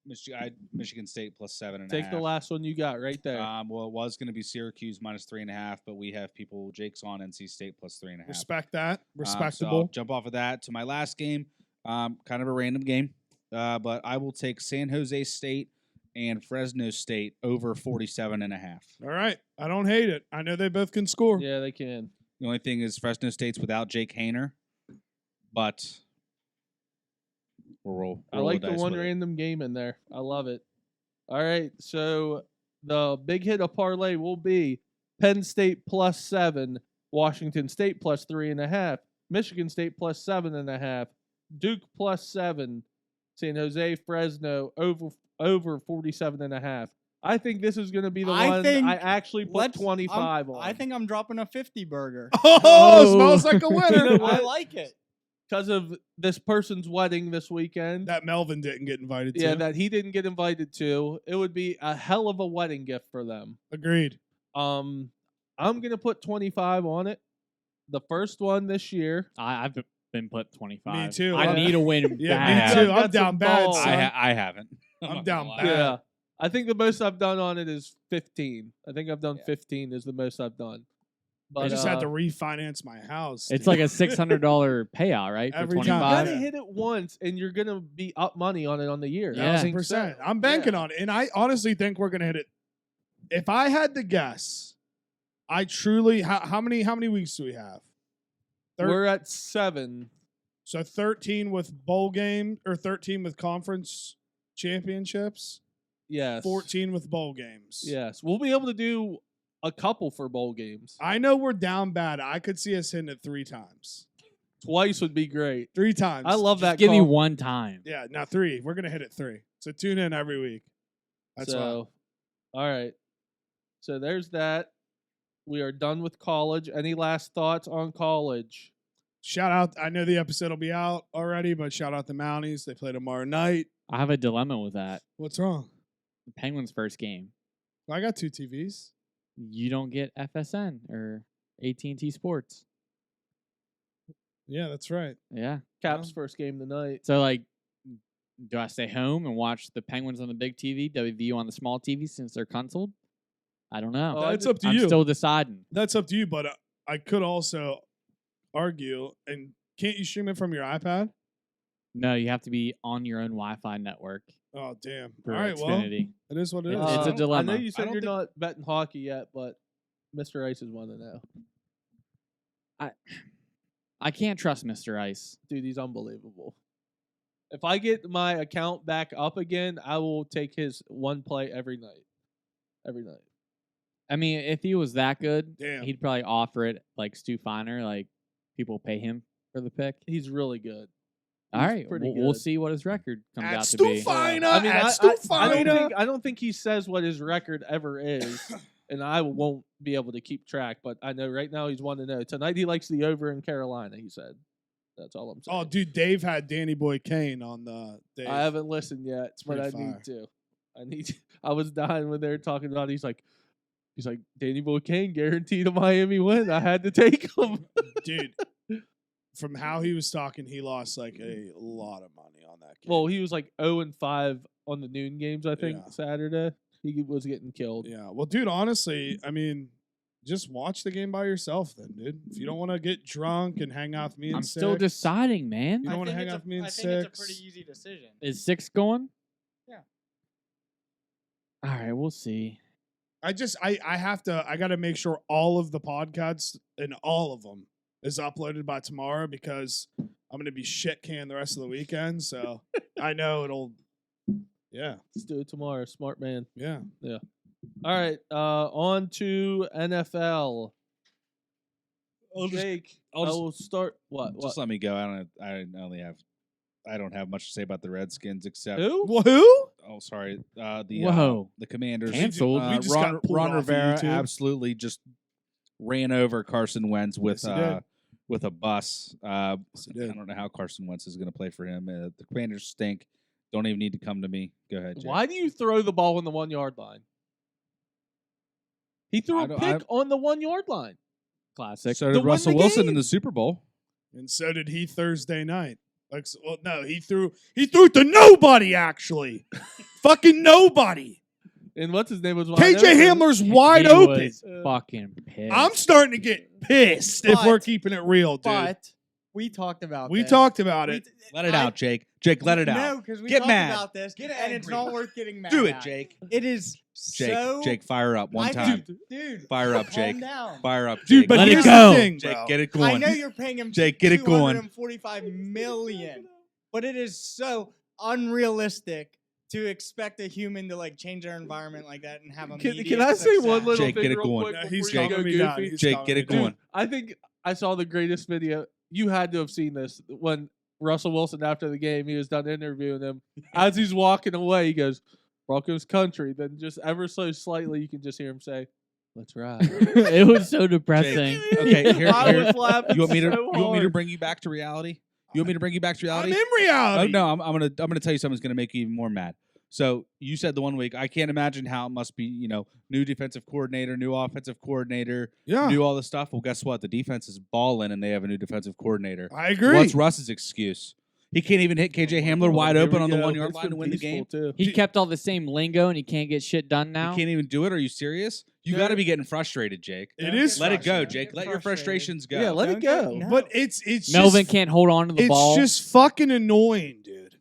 Michigan State +7.5. Take the last one you got right there. Well, it was going to be Syracuse -3.5, but we have people. Jake's on NC State +3.5. Respect that. So I'll Respectable. jump off of that to my last game. Kind of a random game, but I will take San Jose State and Fresno State over 47.5. All right. I don't hate it. I know they both can score. Yeah, they can. The only thing is Fresno State's without Jake Hayner, but we'll roll. I like the one random game in there. I love it. All right, so the big hit of parlay will be Penn State +7, Washington State +3.5, Michigan State +7.5, Duke +7, San Jose, Fresno over 47.5. I think this is going to be the one I actually put 25 on. I think I'm dropping a 50 burger. Oh, smells like a winner. You know what? I like it. Because of this person's wedding this weekend. That Melvin didn't get invited to. Yeah, that he didn't get invited to. It would be a hell of a wedding gift for them. Agreed. I'm gonna put 25 on it. The first one this year. I've been put 25. Me too. I need a win. Yeah, bad. me too. I'm Got down some bad, balls. son. I haven't. I'm not down gonna lie. bad. Yeah. I think the most I've done on it is 15. I think I've done Yeah. 15 is the most I've done. But I just had to refinance my house. It's dude. like a $600 payout, right? For Every time. you 25. gotta hit it once, and you're gonna be up money on it on the year. Yeah. I think 1,000%. so. I'm banking Yeah. on it, and I honestly think we're gonna hit it. If I had to guess, I truly. How many weeks do we have? We're at 7. So 13 with bowl game or 13 with conference championships. Yes. 14 with bowl games. Yes. We'll be able to do a couple for bowl games. I know we're down bad. I could see us hitting it 3 times. Twice would be great. 3 times. I love that. Give me call. one time. Yeah, now 3. We're gonna hit it 3. So tune in every week. That's so. All right. So there's that. We are done with college. Any last thoughts on college? Shout out. I know the episode will be out already, but shout out the Mounties. They play tomorrow night. I have a dilemma with that. What's wrong? The Penguins' first game. I got 2 TVs. You don't get FSN or AT&T Sports. Yeah, that's right. Yeah. Caps first game tonight. So, like, do I stay home and watch the Penguins on the big TV, WVU on the small TV since they're canceled? I don't know. Oh, That's up to I'm you. still deciding. That's up to you, but I could also argue, and can't you stream it from your iPad? No, you have to be on your own Wi-Fi network Oh, damn. for All right, Xfinity. well, it is what it is. It's a dilemma. I know you I said don't you're think- not betting hockey yet, but Mr. Ice is one to know. I can't trust Mr. Ice. Dude, he's unbelievable. If I get my account back up again, I will take his one play every night. Every night. I mean, if he was that good, Damn. he'd probably offer it like Stu Feiner, like people pay him for the pick. He's really good. All He's right, pretty we'll good. see what his record comes At out to Stu be. Feiner. I mean, At I don't think he says what his record ever is, and I won't be able to keep track. But I know right now he's 1-0. Tonight he likes the over in Carolina. He said, "That's all I'm saying." Oh, dude, Dave had Danny Boy Kane on the. Dave. I haven't listened yet, It's but I pretty need fire. to. I need. To. I was dying when they were talking about. It. He's like, Danny Boy Kane guaranteed a Miami win. I had to take him. Dude, from how he was talking, he lost like a lot of money on that game. Well, he was like 0-5 on the noon games. I think Yeah. Saturday he was getting killed. Yeah. Well, dude, honestly, I mean, just watch the game by yourself then, dude. If you don't want to get drunk and hang out with me and I'm still deciding, man. You don't wanna hang out with me in I think it's a 6? pretty easy decision. Is 6 going? Yeah. All right, we'll see. I got to make sure all of the podcasts and all of them is uploaded by tomorrow because I'm gonna be shit canned the rest of the weekend, so I know it'll. Yeah, Let's do it tomorrow. Smart man. yeah. All right. On to NFL. Jake, I will start. What? Just let me go. I don't have much to say about the Redskins except. Who? Who? Oh, sorry. Whoa. The Commanders. Canceled. We just got pulled Ron off of Rivera YouTube. absolutely just ran over Carson Wentz with Yes, he did. with a bus. I he did. don't know how Carson Wentz is going to play for him. The Commanders stink. Don't even need to come to me. Go ahead, Jake. Why do you throw the ball on the 1 yard line? He threw I a don't- pick on the 1 yard line. Classic. So To did win Russell the Wilson game. in the Super Bowl. And so did he Thursday night. Well, no, he threw it to nobody actually. Fucking nobody. And what's his name was wide KJ open. Hamler's wide He open. was fucking pissed. I'm starting to get pissed if we're But- keeping it real, dude. But we talked about We this. talked about it. Let it out, Jake. Jake, let it out. No, because we Get talked mad. about this, Get and it's angry. not worth getting mad Do it, at. Jake. It is Jake, so... Jake, fire up one I time. think- Dude, Fire up, calm Jake. down. Fire up, Dude, Jake. but Let it here's go. the thing, Jake, bro. get it I going. know you're paying him Jake, get it going. $245 million, but it is so unrealistic to expect a human to like change their environment like that and have a Can I say one little Jake, thing get it real going. quick No, before he's you calming go me down. goofy? He's Jake, calming get me it down. going. I think I saw the greatest video. You had to have seen this when Russell Wilson, after the game, he was done interviewing him. As he's walking away, he goes, "Broncos country." Then just ever so slightly, you can just hear him say, "Let's ride." It was so depressing. Okay, here- I here- was laughing You want me to? so You want me to hard. bring you back to reality? You want me to bring you back to I'm reality? in reality. Oh no, I'm gonna tell you something that's gonna make you even more mad. So you said the 1 week. I can't imagine how it must be. New defensive coordinator, new offensive coordinator, Yeah, new all this stuff. Well, guess what? The defense is balling, and they have a new defensive coordinator. I agree. What's Russ's excuse? He can't even hit KJ Hamler wide Here open we on the go. 1 yard It's line to been win the peaceful, game. too. He kept all the same lingo and he can't get shit done now. You can't even do it. Are you serious? You There- got to be getting frustrated, Jake. It is Let it go, frustrating. Jake. Let your Frustrated. frustrations go. Yeah, let it Don't get- go. no. But it's Melvin just, can't hold on to the it's ball. just fucking annoying, dude.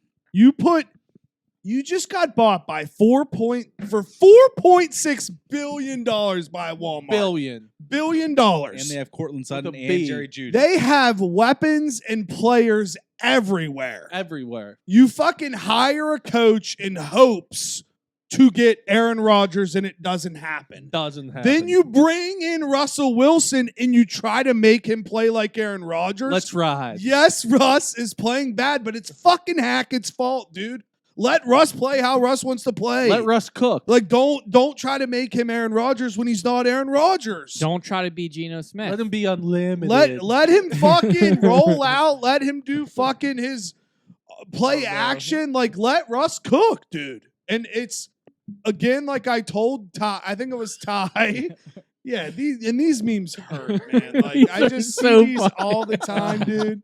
You just got bought by for $4.6 billion by Walmart. Billion dollars. And they have Cortland Sutton a and B. Jerry Judy. They have weapons and players everywhere. Everywhere. You fucking hire a coach in hopes to get Aaron Rodgers and it doesn't happen. Doesn't happen. Then you bring in Russell Wilson and you try to make him play like Aaron Rodgers. Let's ride. Yes, Russ is playing bad, but it's fucking Hackett's fault, dude. Let Russ play how Russ wants to play. Let Russ cook. Like don't try to make him Aaron Rodgers when he's not Aaron Rodgers. Don't try to be Geno Smith. Let him be unlimited. Let him fucking roll out. Let him do fucking his play Oh, no. action. Like let Russ cook, dude. And it's again like I told Ty. I think it was Ty. Yeah, these memes hurt, man. Like I just So see these funny. all the time, dude.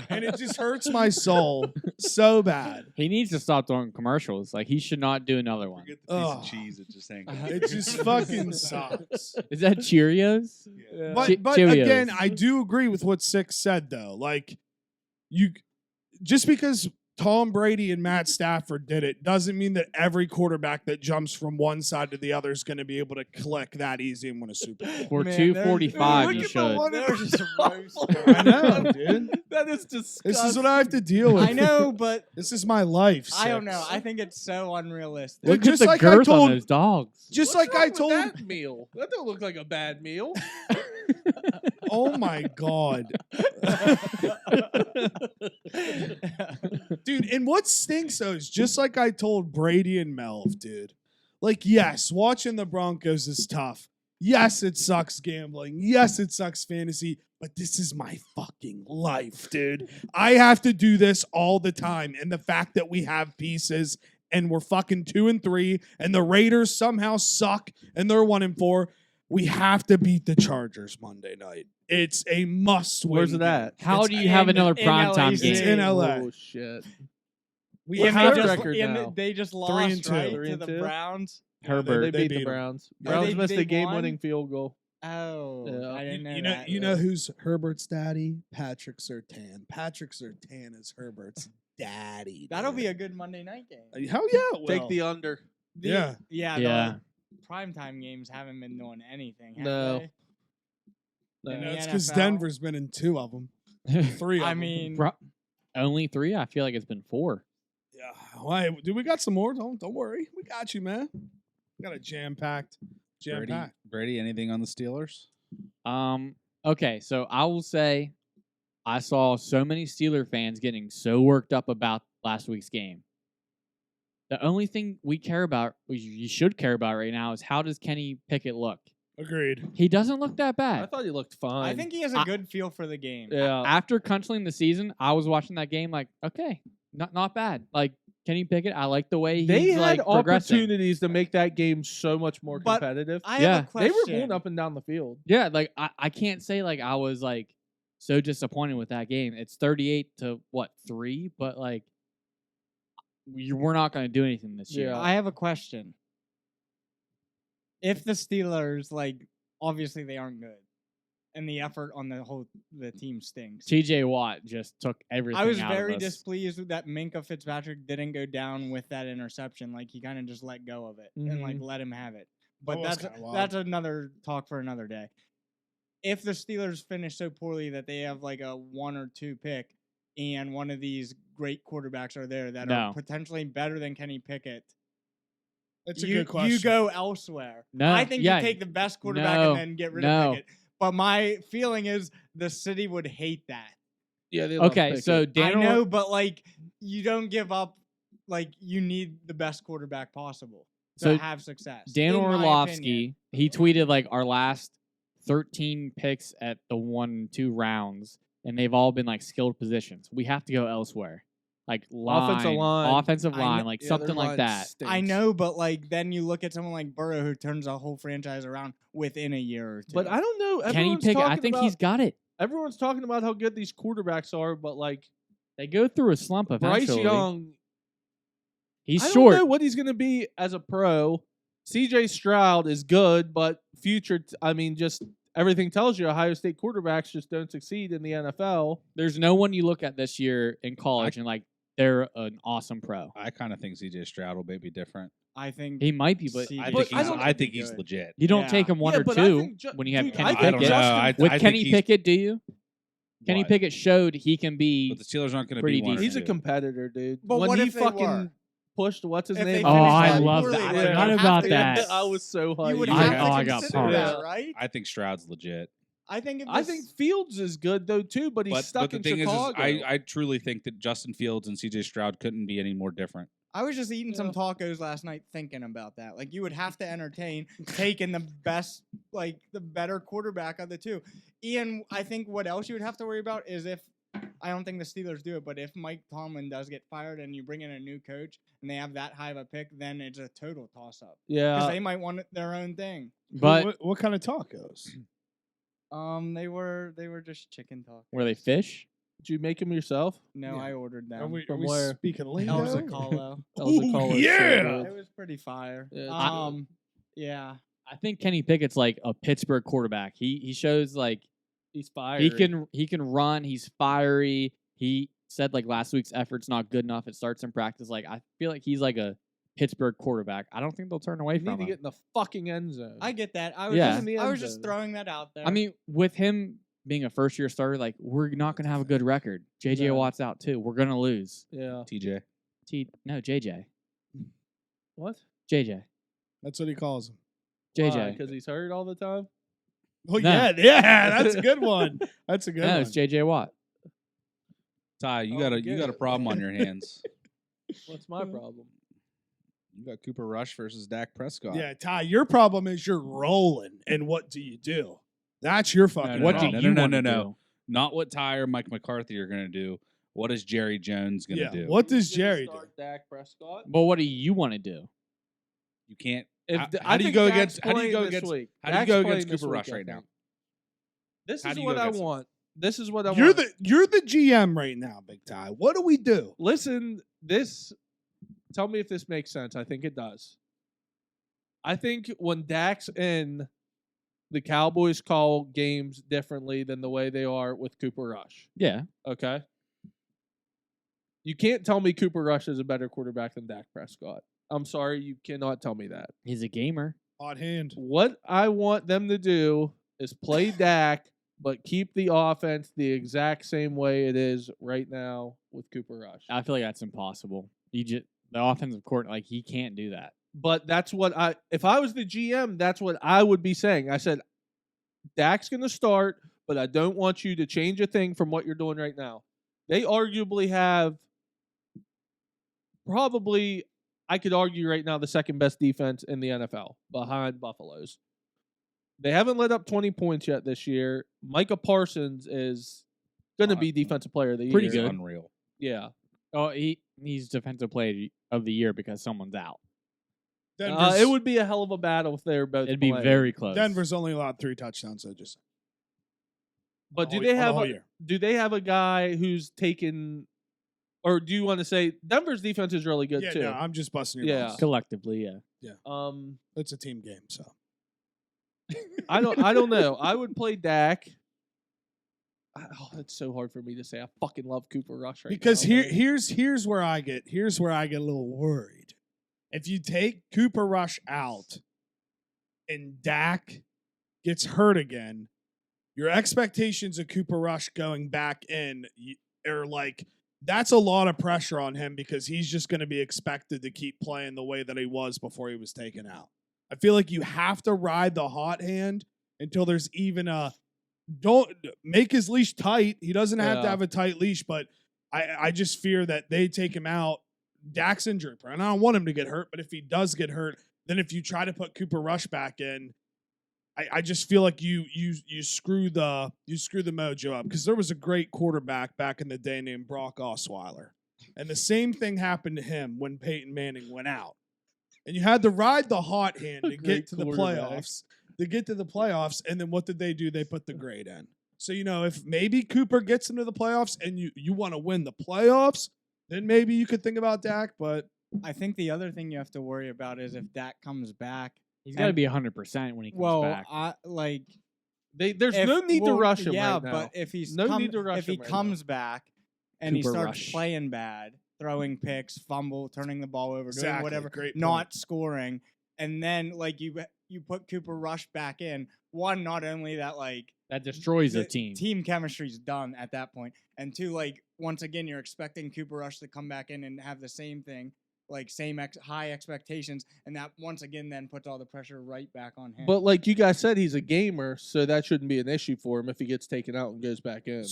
And it just hurts my soul so bad. He needs to stop throwing commercials. Like he should not do another one. Forget the piece Ugh. of cheese that just hangs. It just fucking sucks. Is that Cheerios? Yeah. But Cheerios. again, I do agree with what Six said though. Like you just because Tom Brady and Matt Stafford did it doesn't mean that every quarterback that jumps from one side to the other is going to be able to click that easy and win a Super Bowl. For Man, 245, Look you at the should. one They're just roasting. I know, dude. That is disgusting. This is what I have to deal with. I know, but This is my life. I don't know. Six. I think it's so unrealistic. Look, Look at just the like I girth told- on those dogs. Just What's like wrong I with told. that meal. That don't look like a bad meal. Oh my god, dude. And what stinks though is just like I told Brady and Melv, dude. Like, yes, watching the Broncos is tough. Yes, it sucks gambling. Yes, it sucks fantasy. But this is my fucking life, dude. I have to do this all the time. And the fact that we have pieces and we're fucking 2-3 and the Raiders somehow suck and they're 1-4. We have to beat the Chargers Monday night. It's a must win. Where's it at? How It's do you have in- another in primetime LAC. It's game? in LA. Oh shit. We And have they to- just, record and now? they just 3-2. lost right 3-2. to the Browns. Herbert. They beat beat the 'em. Browns. Yeah, Browns they- missed they a won? game-winning field goal. Oh, Yeah. I didn't know You know, that. you know who's Herbert's daddy? Patrick Surtain. Patrick Surtain is Herbert's daddy. That'll dude. be a good Monday night game. Hell yeah. it Take will. the under. Yeah. Yeah. Yeah. The primetime games haven't been doing anything. Have No. they? No. In No, the it's because NFL. Denver's been in 2 of them. 3 of I them. mean, Bro- Only 3? I feel like it's been 4. Yeah. Well, hey, dude, we got some more. Don't worry. We got you, man. We got a jam-packed. Brady, anything on the Steelers? Okay, so I will say I saw so many Steeler fans getting so worked up about last week's game. The only thing we care about, you should care about right now, is how does Kenny Pickett look? Agreed. He doesn't look that I bad. thought he looked fine. I think he has a good feel for the game. Yeah. After crunching the season, I was watching that game like, okay, not bad. Like Kenny Pickett, I like the way They he's had like progressing. opportunities to make that game so much more But competitive. I Yeah. have a They question. were going up and down the field. Yeah, like I can't say like I was like so disappointed with that game. It's 38-3, but like we're not going to do anything this year. Yeah. I have a question. If the Steelers, like, obviously they aren't good, and the effort on the team stinks. TJ Watt just took everything. I was out very of us. displeased that Minka Fitzpatrick didn't go down with that interception. Like he kind of just let go of it and like let him have it. But was kinda wild. that's another talk for another day. If the Steelers finish so poorly that they have like a 1 or 2 pick, and one of these great quarterbacks are there that No. are potentially better than Kenny Pickett, That's a you good question. you go elsewhere. No, I think yeah, you take the best quarterback no, and then get rid no. of Pickett. But my feeling is the city would hate that. Yeah. They love Okay, so Pickett. Daniel, I know, but like you don't give up. Like you need the best quarterback possible to So have success. Dan in my opinion. Orlovsky, he tweeted like our last 13 picks at the 1-2 rounds, and they've all been like skilled positions. We have to go elsewhere, like Offensive line. offensive I line, kn- like Yeah, something their like line that. stinks. I know, but like then you look at someone like Burrow who turns a whole franchise around within a year or 2. But I don't know. Kenny Everyone's Pickett, I talking think about, he's got it. everyone's talking about how good these quarterbacks are, but like They go through a slump eventually. Bryce Young, He's I don't short. know what he's going to be as a pro. CJ Stroud is good, but just everything tells you Ohio State quarterbacks just don't succeed in the NFL. There's no one you look at this year in college and like they're an awesome pro. I kind of think CJ Stroud will be different. I think He might be, but CJ I But think I he's, don't- I think he's good. legit. you don't Yeah. take him 1 Yeah, or but I 2 think when you have dude, Kenny I I don't think know. Pickett. Justin- With I think Kenny he's- Pickett, do you? Kenny What? Pickett showed he can be. But the Steelers aren't going to pretty be one. or He's a two. competitor, dude. But when what he if they fucking were? pushed what's his If they name? Oh, finish I that love poorly, that. I like, forgot you have about to- that. I was so hyped. You would I- have oh, to I got consider pumped. that, right? I think Stroud's legit. I think if I this- think Fields is good though too, but he's stuck the in thing Chicago. is I truly think that Justin Fields and CJ Stroud couldn't be any more different. I was just eating some Yeah. tacos last night thinking about that. Like you would have to entertain taking the best, like the better quarterback of the two. Ian, I think what else you would have to worry about is if I don't think the Steelers do it, but if Mike Tomlin does get fired and you bring in a new coach and they have that high of a pick, then it's a total toss up because yeah, they might want their own thing. But what kind of tacos? They were just chicken tacos. were they fish? did you make him yourself? No, Yeah. I ordered them. Are we, From are we where? speaking lingo? El Zacalo. That was a Ooh, call. yeah. It was pretty fire. Yeah, it's good. Yeah. I think Kenny Pickett's like a Pittsburgh quarterback. He shows like He's fired. he can run. He's fiery. He said like last week's effort's not good enough. It starts in practice. Like I feel like he's like a Pittsburgh quarterback. I don't think they'll turn away You from need to him. get in the fucking end zone. I get that. I was Yeah. just, In the I was end just zone. throwing that out there. I mean, with him being a first year starter, like we're not gonna have a good record. JJ No. Watt's out too. We're gonna lose. yeah. TJ. No, JJ. What? JJ. That's what he calls him. JJ. Because he's hurt all the time. Oh No. yeah, that's a good one. That's a good No, one. it's JJ Watt. Ty, you Oh, got a get it. problem on your hands. What's my problem? You got Cooper Rush versus Dak Prescott. Yeah, Ty, your problem is you're rolling, and what do you do? That's your fucking. What do problem. you no, want to no. do? Not what Ty or Mike McCarthy are going to do. What is Jerry Jones going to Yeah, do? what does He's gonna Jerry do? start Dak Prescott. But what do you want to do? You can't. If How- the- how I do you think go Dak's against- how do you playing go this against- week. how do you Dak's go playing against this Cooper week, Rush I right now? think. This How is do you what go I against him? want. This is what I You're want. you're the GM right now, Big Ty. What do we do? Listen, this. Tell me if this makes sense. I think it does. I think when Dak's in, the Cowboys call games differently than the way they are with Cooper Rush. Yeah. Okay. You can't tell me Cooper Rush is a better quarterback than Dak Prescott. I'm sorry, you cannot tell me that. He's a gamer. Hot hand. What I want them to do is play Dak but keep the offense the exact same way it is right now with Cooper Rush. I feel like that's impossible. The offensive court, like he can't do that. But that's what if I was the GM, that's what I would be saying. I said, Dak's going to start, but I don't want you to change a thing from what you're doing right now. They arguably have probably, I could argue right now, the second best defense in the NFL behind Buffalo's. They haven't let up 20 points yet this year. Micah Parsons is going to be defensive player of the year. Pretty good. Unreal. Yeah. Oh, he's defensive player of the year because someone's out. It would be a hell of a battle if they were both It'd be playing. very close. Denver's only allowed 3 touchdowns, so just. But do all- they all the have whole year. do they have a guy who's taken, or do you want to say Denver's defense is really good Yeah, too? no, I'm just busting your Yeah. balls. collectively, yeah. It's a team game, so. I don't know. I would play Dak. It's so hard for me to say. I fucking love Cooper Rush right Because now. here's where I get a little worried. If you take Cooper Rush out and Dak gets hurt again, your expectations of Cooper Rush going back in are like, that's a lot of pressure on him because he's just going to be expected to keep playing the way that he was before he was taken out. I feel like you have to ride the hot hand until there's even don't make his leash tight. He doesn't have to Yeah. have a tight leash, but I just fear that they take him out. Dak's injury prone. I don't want him to get hurt, but if he does get hurt, then if you try to put Cooper Rush back in, I just feel like you screw the mojo up because there was a great quarterback back in the day named Brock Osweiler, and the same thing happened to him when Peyton Manning went out, and you had to ride the hot hand to Great get to the quarterback. playoffs. And then what did they do? They put the grade in. So if maybe Cooper gets into the playoffs and you want to win the playoffs, then maybe you could think about Dak. But I think the other thing you have to worry about is if Dak comes back. He's got to be 100% when he comes Well, back. There's if- no need to well, rush him yeah, right now. but if need to rush if he him right comes back and he Cooper starts Rush. playing bad, throwing picks, fumble, turning the ball over, doing Exactly, whatever, great point. not scoring, and then you put Cooper Rush back in. One, not only that that destroys a the team. team chemistry's done at that point, and two, once again you're expecting Cooper Rush to come back in and have the same thing. High expectations, and that once again then puts all the pressure right back on him. But like you guys said, he's a gamer, so that shouldn't be an issue for him if he gets taken out and goes back in.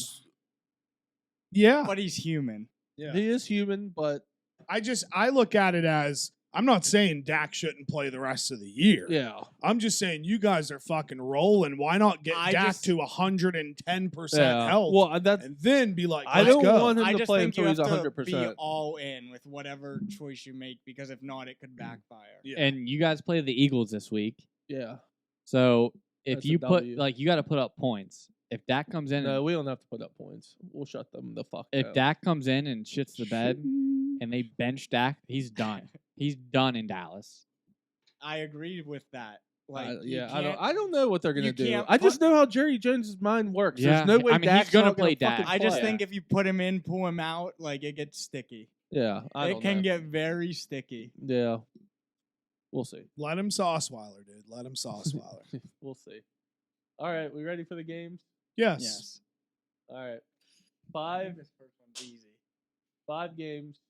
yeah, But he's human. yeah. He is human, but I look at it as I'm not saying Dak shouldn't play the rest of the year. yeah. I'm just saying you guys are fucking rolling. Why not get I Dak just- to 110% Yeah. health Well, that's and then be like, I let's don't go. want him I to just play think until you he's have to 100%. be all in with whatever choice you make, because if not, it could backfire. Yeah. And you guys play the Eagles this week. yeah. So if That's a you put, W. you got to put up points. If Dak comes in, No, we don't have to put up points. We'll shut them the fuck if down. Dak comes in and shits the bed and they bench Dak, he's done. He's done in Dallas. I agree with that. I don't know what they're gonna you do. can't I just put- know how Jerry Jones' mind works. Yeah, There's no way I mean, he's Dak's gonna not play fucking Dak. I just play. think if you put him in, pull him out, it gets sticky. Yeah, I It don't can know. get very sticky. Yeah, we'll see. Let him Sauceweiler, dude. Let him Sauceweiler. We'll see. All right, we ready for the games? yes. Yes. All right, I think this first one's easy. 5 games.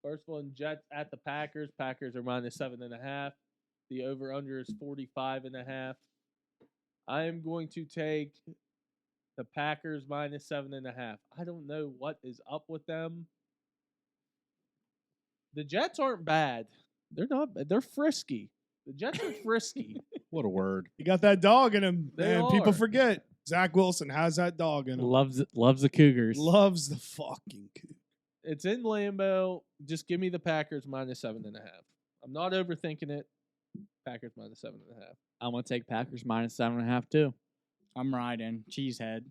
First one, Jets at the Packers. Packers are -7.5. The over/under is 45.5. I am going to take the Packers -7.5. I don't know what is up with them. The Jets aren't bad. They're not. They're frisky. The Jets are frisky. What a word. He got that dog in him. They Man, people are. forget. Zach Wilson has that dog in him. Loves the Cougars. Loves the fucking coot. It's in Lambeau. Just give me the Packers -7.5. I'm not overthinking it. Packers -7.5. I'm gonna take Packers -7.5 too. I'm riding. Cheesehead.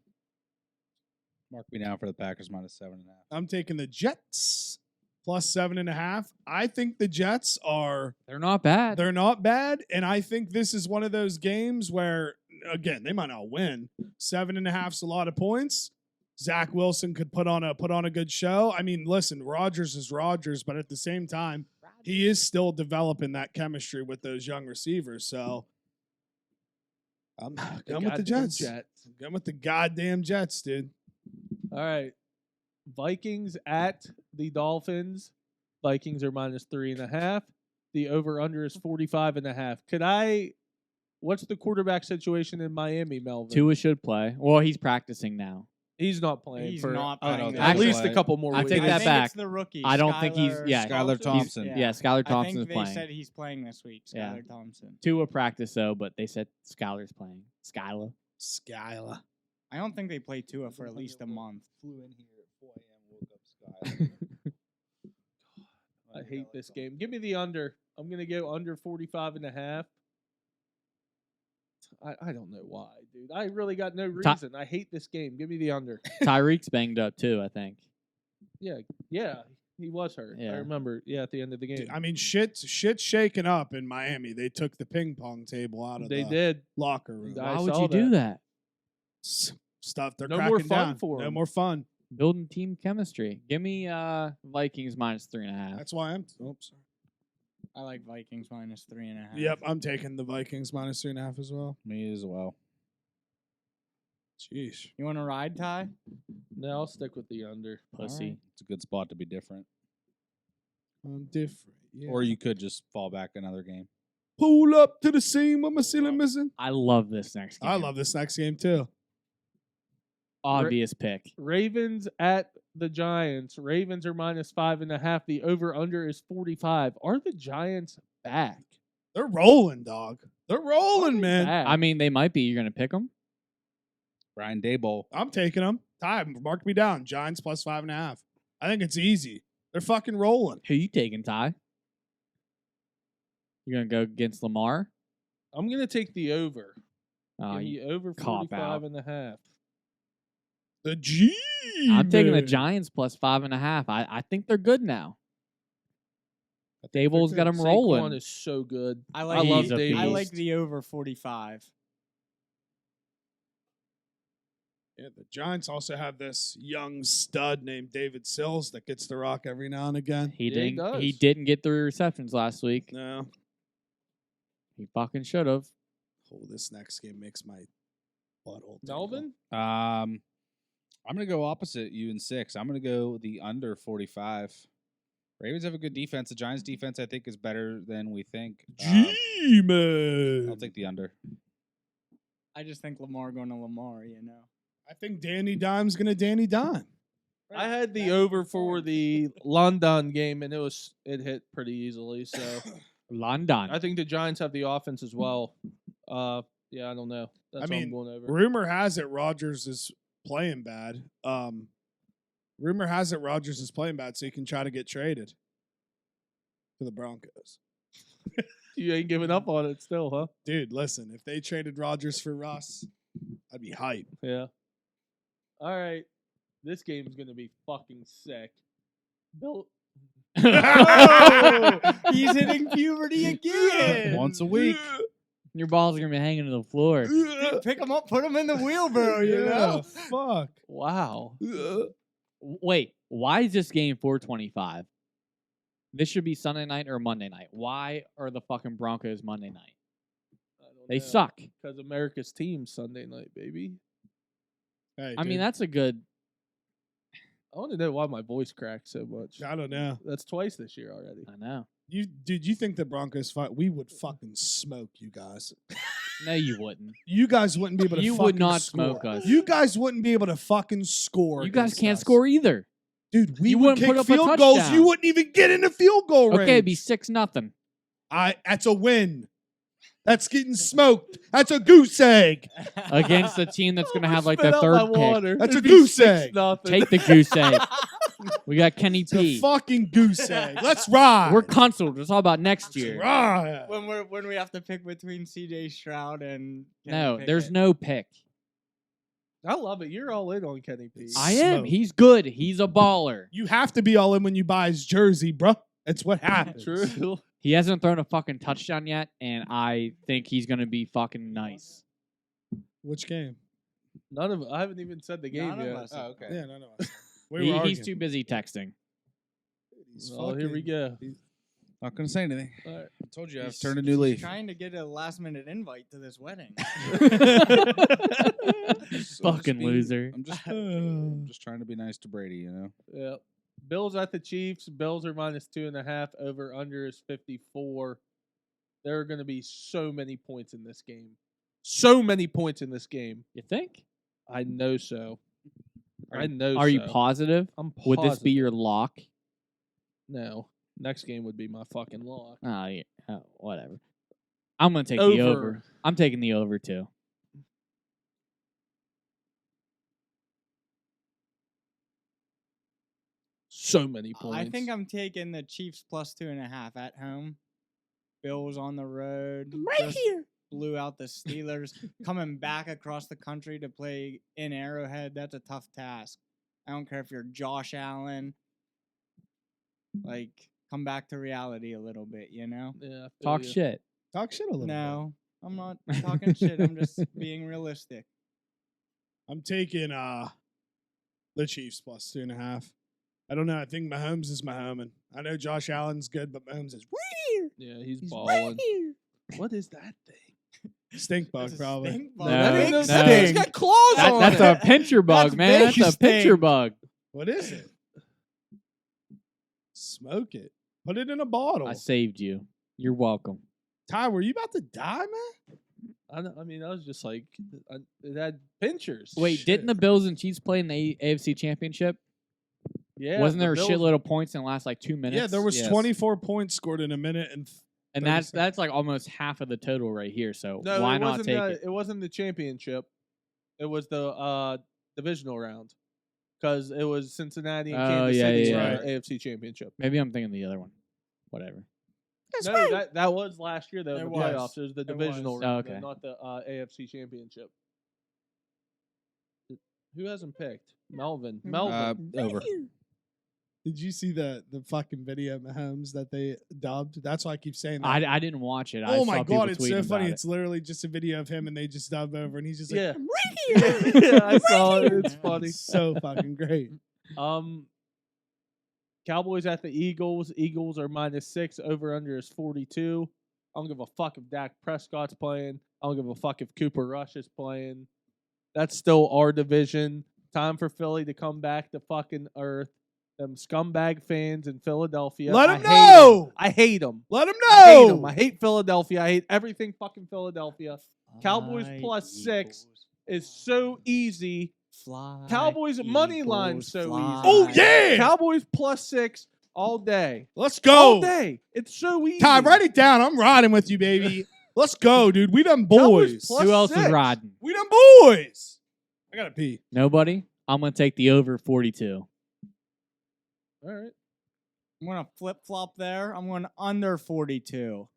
Mark me down for the Packers -7.5. I'm taking the Jets +7.5. I think the Jets are They're not bad. they're not bad, and I think this is one of those games where again they might not win. 7.5's a lot of points. Zach Wilson could put on a good show. I mean, listen, Rodgers is Rodgers, but at the same time, he is still developing that chemistry with those young receivers. So I'm The going with the goddamn Jets. I'm going with the goddamn Jets, dude. All right. Vikings at the Dolphins. Vikings are -3.5. The over/under is 45.5. What's the quarterback situation in Miami, Melvin? Tua should play. Well, he's practicing now. He's not playing He's for not I don't playing. think at he'll least a play. couple more I weeks. take I that think back. It's the rookie. I don't think he's. Skylar- Yeah, Skylar Thompson. Yeah, Skylar I Thompson's think they playing. said he's playing this week. Yeah. Skylar Thompson. Tua practice though, but they said Skylar's playing. Skylar. Skyla. I don't think they play Tua for at least a month. Flew in here at 4 a.m. Woke up Sky. I hate this game. Give me the under. I'm going to go under 45.5. I don't know why, dude. I really got no reason. I hate this game. Give me the under. Tyreek's banged up too, I think. Yeah, he was hurt. I Yeah. remember. Yeah, at the end of the game, I mean, shit's shaking up in Miami. They took the ping pong table out of they the did. locker room. I Why would saw you do that? Stuff they're No cracking more fun down. for No 'em. more fun. Building team chemistry. Give me Vikings -3.5. That's why I'm. Oops. I like Vikings -3.5. Yep, I'm taking the Vikings -3.5 as well. Me as well. Jeez. You want to ride, Ty? No, I'll stick with the under. Pussy. right. It's a good spot to be different. I'm different. Yeah. Or you could just fall back another game. pull up to the scene with my ceiling missing. I love this next game. I love this next game too. Obvious pick. Ravens at the Giants. Ravens are -5.5. The over/under is 45. Are the Giants back? They're rolling, dog. They're rolling, man. Back. I mean, they might be. You're going to pick them? Brian Daboll. I'm taking them. Ty, mark me down. Giants +5.5. I think it's easy. They're fucking rolling. Who you taking, Ty? You're going to go against Lamar? I'm gonna take the over. Oh, Give me over cop 45.5. The G. I'm taking the man. Giants +5.5. I think they're good now. I think Daboll's they're got good. them rolling. Saquon is so good. I I like. love He's a Davis. I beast. like the over 45. Yeah, the Giants also have this young stud named David Sills that gets the rock every now and again. He Yeah, he didn't. He does. didn't get 3 receptions last week. No. He fucking should have. Oh, this next game makes my butthole. tingle. Melvin? I'm gonna go opposite you in 6. I'm gonna go the under 45. Ravens have a good defense. The Giants' defense, I think, is better than we think. G man. I'll take the under. I just think Lamar going to Lamar. I think Danny Dime's gonna Danny Dime. I had the over for the London game, and it hit pretty easily. So London. I think the Giants have the offense as well. Yeah, I don't know. That's what mean, I'm going over. Rumor has it Rodgers is playing bad. Rumor has it Rodgers is playing bad, so he can try to get traded to the Broncos. You ain't giving up on it still, huh? Dude, listen, if they traded Rodgers for Russ, I'd be hype. Yeah. All right. This game's going to be fucking sick. Bill. Oh, he's hitting puberty again. Once a week. Your balls are gonna be hanging to the floor. Dude, pick him up, put him in the wheelbarrow. You know. Fuck. Wow. Wait, why is this game 4:25? This should be Sunday night or Monday night. Why are the fucking Broncos Monday night? They suck. Because America's team Sunday night, baby. Hey, I mean, dude, that's a good. I want to know why my voice cracked so much. I don't know. That's twice this year already. I know. You think the Broncos fight? We would fucking smoke you guys. No, you wouldn't. You guys wouldn't be able to. You fucking would not score. smoke us. You guys wouldn't be able to fucking score. You guys against can't us. score either. dude. We You would wouldn't kick put up a field goals. touchdown. You wouldn't even get in the field goal range. Okay, it'd be 6-0 That's a win. That's getting smoked. That's a goose egg. against a team that's gonna have like Spit the out third my pick. water. That's It'd a be goose egg. 6-0. Take the goose egg. We got Kenny It's a P. fucking goose egg. Let's ride. We're consoled. It's all about next Let's year. ride. when we have to pick between C.J. Stroud and No, there's no pick. I love it. You're all in on Kenny P. I am. Smoke. He's good. He's a baller. You have to be all in when you buy his jersey, bro. That's what happens. True. He hasn't thrown a fucking touchdown yet, and I think he's gonna be fucking nice. Which game? I haven't even said the game None of yet. us. Oh, okay. Yeah, no. We He's were arguing. too busy texting. He's Oh, here we fucking- go. Not gonna say anything. All right. I told you I've He's- turned a new he's leaf. Trying to get a last-minute invite to this wedding. Fucking loser. I'm just trying to be nice to Brady, you know. Yeah. Bills at the Chiefs. Bills are -2.5. Over under is 54. There are going to be so many points in this game. So many points in this game. You think? I know so. Are I you- know. Are you so. positive? I'm Would this be positive. your lock? No. Next game would be my fucking lock. Oh, yeah. Oh, whatever. I'm gonna take the Over. over. I'm taking the over too. So many points. I think I'm taking the Chiefs +2.5 at home. Bills on the road. Just blew out the Steelers. Coming back across the country to play in Arrowhead, that's a tough task. I don't care if you're Josh Allen. Like, come back to reality a little bit, you know? Yeah. I feel Talk you. shit. Talk shit a little bit. No, I'm not talking shit. I'm just being realistic. I'm taking the Chiefs +2.5. I don't know. I think Mahomes is Mahomes. I know Josh Allen's good, but Mahomes is Yeah, he's He's balling. What is that thing? stink bug, That's a probably. stink No, bug. That ain't no no. that thing's got claws That, on that's it. a pincher bug, That's man. That's a base pincher stink. bug. What is it? Smoke it. Put it in a bottle. I saved you. You're welcome. Ty, were you about to die, man? I mean, I was just like, it had pinchers. Wait, Shit. didn't the Bills and Chiefs play in the AFC Championship? Yeah, Wasn't the there a Bills- shitload of points in the last like 2 minutes? Yeah, there was Yes. 24 points scored in a minute and and 30 that's like almost half of the total right here. So No, why it not wasn't take the, it? It wasn't the championship. It was the divisional round because it was Cincinnati and Oh, Kansas yeah, City yeah, in yeah. the AFC championship. Maybe I'm thinking the other one. Whatever. No, that was last year though. It The was. playoffs. It was the It divisional was. round, Oh, okay. though, not the AFC championship. Who hasn't picked? Melvin. Melvin. Over. Did you see the fucking video of Mahomes that they dubbed? That's why I keep saying that. I didn't watch it. I Oh saw my people god, it's so tweeting funny. about It's literally just a video of him and they just dub over and he's just like, Yeah. I'm right here. Yeah, I saw it. It's funny. It's so fucking great. Cowboys at the Eagles. Eagles are -6. Over under is 42. I don't give a fuck if Dak Prescott's playing. I don't give a fuck if Cooper Rush is playing. That's still our division. Time for Philly to come back to fucking earth. Them scumbag fans in Philadelphia. Let I 'em hate know! I hate them. Let him I hate know. 'em. I hate Philadelphia. I hate everything fucking Philadelphia. Cowboys Fly, +6 Eagles, is so easy. fly, Cowboys money line Eagles, so fly. easy. Oh, yeah! Cowboys +6 all day. Let's All go. day. It's so easy. Ty, write it down. I'm riding with you, baby. Let's go, dude. We done Cowboys boys. plus- Who else is 6. riding? We done boys. I gotta pee. Nobody? I'm going to take the over 42. All right. I'm going to flip-flop there. I'm going under 42.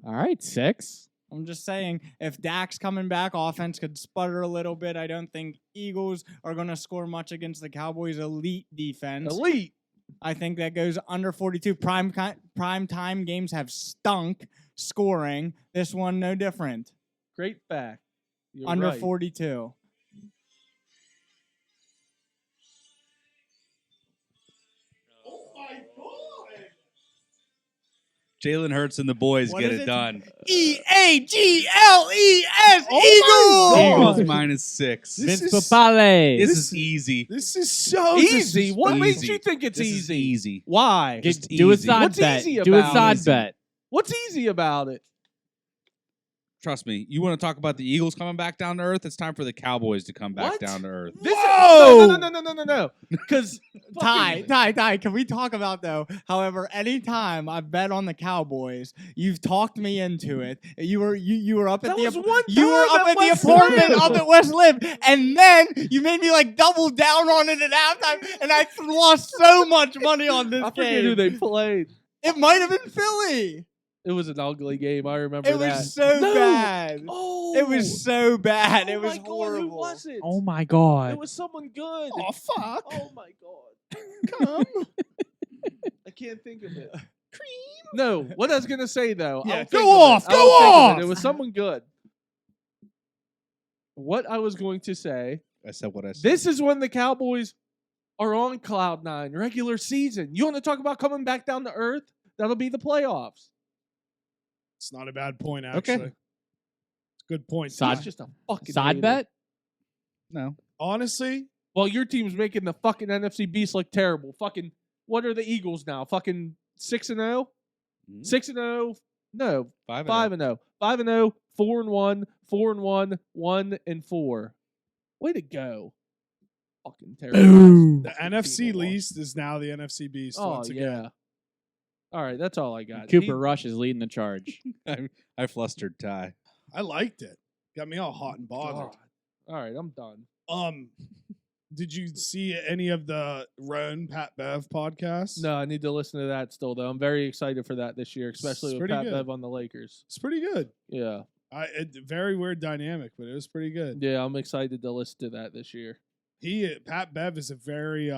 All right, 6. I'm just saying, if Dak's coming back, offense could sputter a little bit. I don't think Eagles are going to score much against the Cowboys' elite defense. Elite. I think that goes under 42. Prime time games have stunk scoring. This one, no different. Great fact. You're under right. 42. Jalen Hurts and the boys What get is it it? done. EAGLES Oh Eagles. Eagles -6. This Vince is- Papale. This this is easy. This is so Easy. What Easy. makes you think it's This is easy? easy. Why? Just Do a easy. side What's bet. easy Do a about side it? bet. What's easy about it? Trust me. You want to talk about the Eagles coming back down to earth? It's time for the Cowboys to come back What? down to earth. This Whoa! Is, no. Because Ty, can we talk about though? However, anytime I bet on the Cowboys, you've talked me into it. You were up at That the was one you were time up at at the West apartment Lib. up at West Lib, and then you made me like double down on it at halftime, and I lost so much money on this I forget game. who they played. It might have been Philly. It was an ugly game. I remember It that. was so No. bad. Oh, It was so bad. Oh It was my God, horrible. Who was it? Oh, my God. It was someone good. Oh fuck! Oh my God. Come. I can't think of it. No, what I was gonna say though. Yeah, I'll go think of off, it. go I'll think of off. It. It was someone good. What I was going to say. I said what I said. This is when the Cowboys are on cloud 9, regular season. You want to talk about coming back down to earth? That'll be the playoffs. It's not a bad point, actually. Okay. It's a good point. Side- He's just a fucking Side hater. bet? No. Honestly, Well, your team's making the fucking NFC Beast look terrible. Fucking, what are the Eagles now? Fucking 6-0? 6-0? No, 5-0. 5-0, 4-1, 4-1, 1-4. Way to go. Fucking terrible. Boom. the Fucking NFC team lost. least is now the NFC Beast Oh, once again. yeah. All right, that's all I got. Cooper Rush is leading the charge. I flustered Ty. I liked it. Got me all hot and bothered. God. All right, I'm done. Did you see any of the Roan Pat Bev podcasts? No, I need to listen to that still, though. I'm very excited for that this year, especially with pretty Pat good. Bev on the Lakers. It's pretty good. Yeah. Very weird dynamic, but it was pretty good. Yeah, I'm excited to listen to that this year. Pat Bev is a very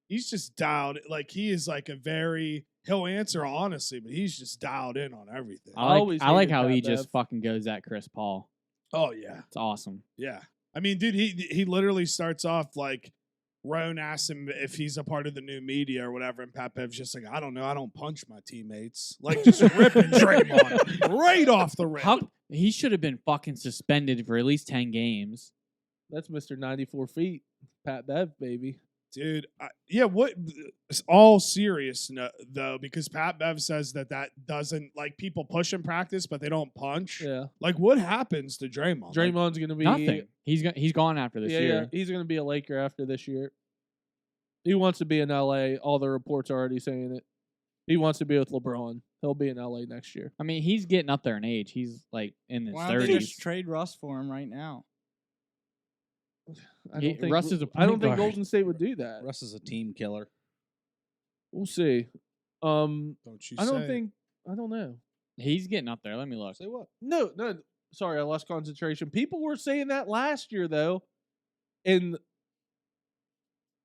he's just dialed, like he is like a very, he'll answer honestly, but he's just dialed in on everything. always I like hated how Pat he Bev. just fucking goes at Chris Paul. Oh yeah. It's awesome. Yeah. I mean, dude, he literally starts off like Roan asks him if he's a part of the new media or whatever, and Pat Bev's just like, I don't know, I don't punch my teammates. Like just ripping Draymond right off the rip. How he should have been fucking suspended for at least 10 games. That's Mr. 94 feet. Pat Bev, baby. Dude, what? It's all serious though, because Pat Bev says that doesn't, like, people push in practice, but they don't punch. Yeah. Like, what happens to Draymond? Draymond's going to be... Nothing. He's gone after this Yeah, year. he's going to be a Laker after this year. He wants to be in L.A. All the reports are already saying it. He wants to be with LeBron. He'll be in L.A. next year. I mean, he's getting up there in age. He's like in his Why don't they 30s. just trade Russ for him right now? I He- don't think, Russ is a I don't point think guard. Golden State would do that. Russ is a team killer. We'll see. Don't you I don't say. think... I don't know. He's getting up there. Let me look. Say what? No. Sorry, I lost concentration. People were saying that last year, though. And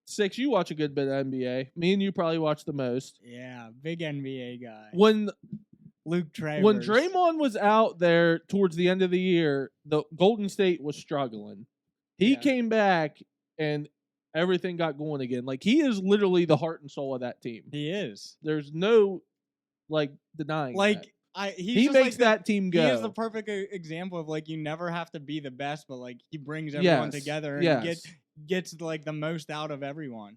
Six, you watch a good bit of NBA. Me and you probably watch the most. Yeah, big NBA guy. When Luke Travers. when Draymond was out there towards the end of the year, the Golden State was struggling. He Yeah. came back and everything got going again. Like, he is literally the heart and soul of that team. He is. There's no denying Like that. he's He just makes like the- that team go. He is the perfect example of, like, you never have to be the best, but like he brings everyone Yes, together and yes. gets like the most out of everyone.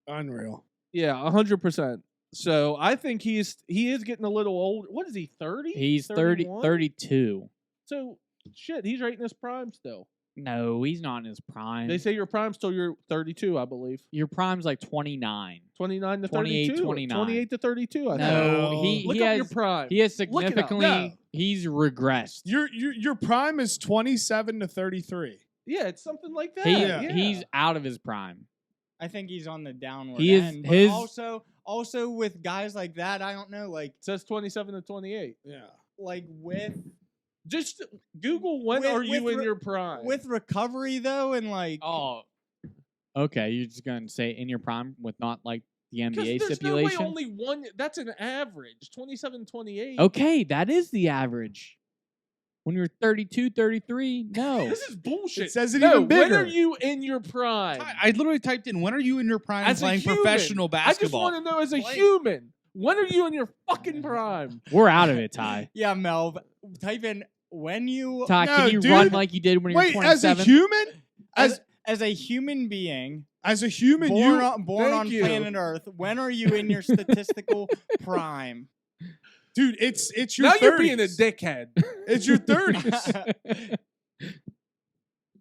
Unreal. Yeah, 100%. So I think he is getting a little old. What is he, 30? He's 31? 32. So shit, he's right in his prime still. No, he's not in his prime. They say your prime's till you're 32, I believe. Your prime's like 29. 29 to 28, 32. 29. 28 to 32, I think. No, he Look he up has your prime. he has Look it up. significantly No. he's regressed. Your prime is 27 to 33. Yeah, it's something like that. He yeah. he's out of his prime. I think he's on the downward He is- end. his- But also with guys like that, I don't know, like It says 27 to 28. Yeah. with Just Google when With- are you with in re- your prime. with recovery though, and like Oh, okay. You're just gonna say in your prime with not like the Because NBA there's stipulation. no way only one. That's an average. 27, 28. Okay, that is the average. When you're 32, 33, no. This is bullshit. It says it no, even when are bigger. you in your prime? I literally typed in, when are you in your prime As a playing human. professional basketball? I just want to know as a Like- human, when are you in your fucking prime? We're out of it, Ty. yeah, Melv. Type in when you Ty, No, can you dude. run like you did when you were Wait, as a 27? human, as a human being as a human, born on Thank you. planet Earth, when are you in your statistical prime? dude, it's your Now 30s. you're being a dickhead. It's your 30s.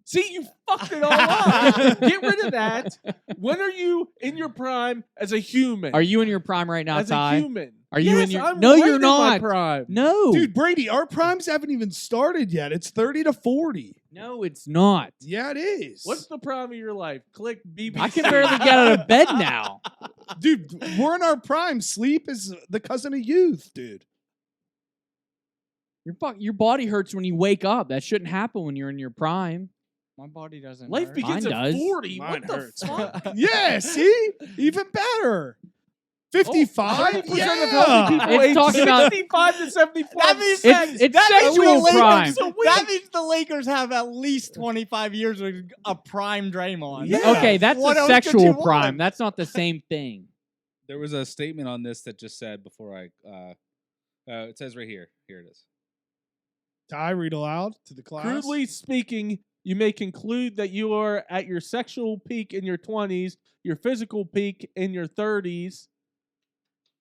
See, you fucked it all up. Get rid of that. When are you in your prime as a human? Are you in your prime right now, as Ty? a human? Are you Yes, in your- I'm No, right you're in my not. prime. No. Dude, Brady, our primes haven't even started yet. It's 30 to 40. No, it's not. Yeah, it is. What's the prime of your life? Click BBC. I can barely get out of bed now. Dude, we're in our prime. Sleep is the cousin of youth, dude. Your body hurts when you wake up. That shouldn't happen when you're in your prime. My body doesn't. Life hurt. begins Mine at does. 40. Mine what the hurts. fuck? Yeah, see? Even better. 55? 100% yeah. of healthy people It's age talking about- 65 to 74. That means It's that means sexual the Lakers- prime. That means the Lakers have at least 25 years with a prime Draymond. Yeah. Okay, that's What a else could you sexual want? prime. That's not the same thing. There was a statement on this that just said before it says right here. Here it is. Ty, read aloud to the class. Crudely speaking, you may conclude that you are at your sexual peak in your 20s, your physical peak in your 30s.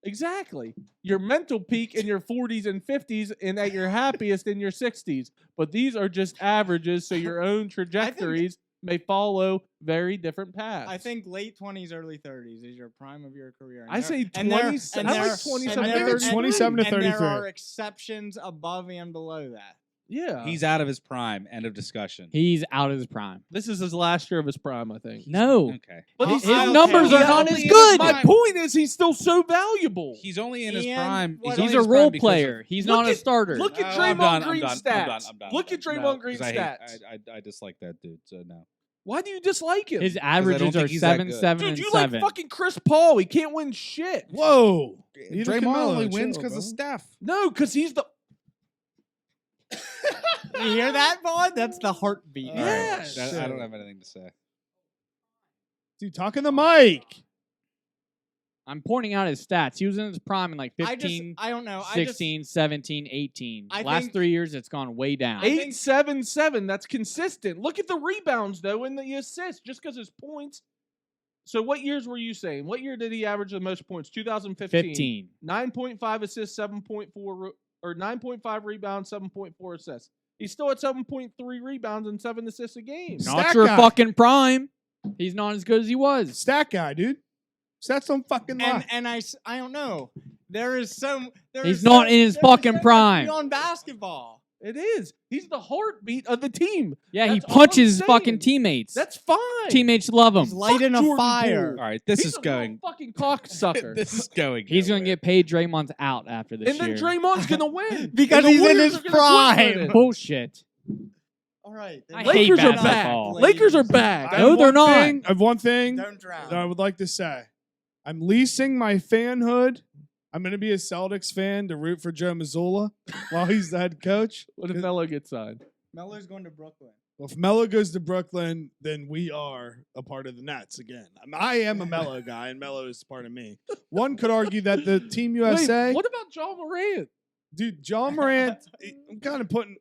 Exactly. Your mental peak in your 40s and 50s, and at your happiest in your 60s. But these are just averages, so your own trajectories may follow very different paths. I think late 20s, early 30s is your prime of your career. And I there- say and there- 20. and I there- like 27 and to I think it's 33. 27 to And there 33. are exceptions above and below that. Yeah. He's out of his prime. End of discussion. He's out of his prime. This is his last year of his prime, I think. No. Okay. But His he's still- numbers he's are not only as in good. his My point is he's still so valuable. He's only in his And prime. what only He's in a his prime role because player. He's Look not a at- starter. Look at I'm Draymond done, I'm Green's done, I'm stats. done, I'm done. Look at No, Draymond Green's 'cause I stats. I dislike that dude. So no. Why do you dislike him? His don't averages are think he's that 7, good. 7, Dude, and you 7. like fucking Chris Paul. He can't win shit. Whoa. Neither can Draymond Melo. only wins Chill, because of bro. Steph. No, because he's the. You hear that, Vaughn? That's the heartbeat. All All right. right. Yes. I don't have anything to say. Dude, talk in the mic. I'm pointing out his stats. He was in his prime in like 15, I don't know. 16, 17, 18. I Last think- 3 years, it's gone way down. I think- 8-7-7. That's consistent. Look at the rebounds though and the assists. Just because his points. So what years were you saying? What year did he average the most points? 2015. 15. 9.5 assists, 7.4 or 9.5 rebounds, 7.4 assists. He's still at 7.3 rebounds and 7 assists a game. No. Not Stat your guy. fucking prime. He's not as good as he was. Stat guy, dude. Stats don't fucking lie. And I don't know. There is some. He's not in his fucking prime. On basketball. It is. He's the heartbeat of the team. Yeah, he That's all I'm punches his fucking saying. teteammates. That's fine. Teammates love him. He's lighting a Jordan fire. Poole. All right. This He's is a little going. fucking cocksucker. This is going. He's going to nowhere. get paid. Draymond's out after this And then year. Draymond's gonna win Because And the he's in Warriors his are gonna quit prime. winning. Bullshit. All right. I then hate Lakers are basketball. back. Lakers are back. I No, have they're one not. thing- I have one thing Don't drown. that I would like to say. I'm leasing my fanhood. I'm going to be a Celtics fan to root for Joe Mazzulla while he's the head coach. What if Melo gets signed? Melo's going to Brooklyn. Well, if Melo goes to Brooklyn, then we are a part of the Nets again. I am a Melo guy, and Melo is part of me. One could argue that the Team USA, Wait, what about John Morant? dude, John Morant, I'm kind of putting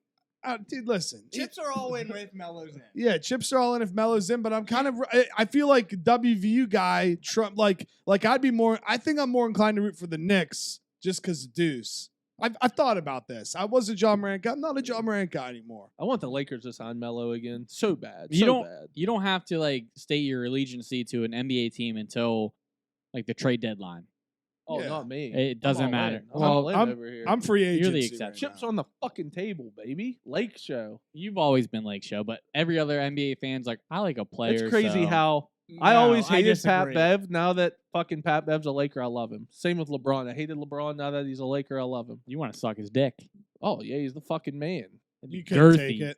dude, listen. Chips are all in with Melo's in. Yeah, chips are all in if Melo's in, but I'm kind of I feel like WVU guy Trump like I'd be more I think I'm more inclined to root for the Knicks just because Deuce. I've thought about this. I was a John Morant guy. I'm not a John Morant guy anymore. I want the Lakers to sign Melo again. So bad. You so don't- bad. You don't have to like state your allegiance to an NBA team until like the trade deadline. Oh, Yeah. not me. It doesn't I'm all matter. in. I'm Well, all in I'm- over here. I'm free agent. You're the exception. Chips on the fucking table, baby. Lake show. You've always been Lake Show, but every other NBA fan's like, I like a player. It's crazy so- how I always hated Pat disagree. Bev. Now that fucking Pat Bev's a Laker, I love him. Same with LeBron. I hated LeBron. Now that he's a Laker, I love him. you want to suck his dick. Oh yeah, he's the fucking man. You couldn't Girthy. take it.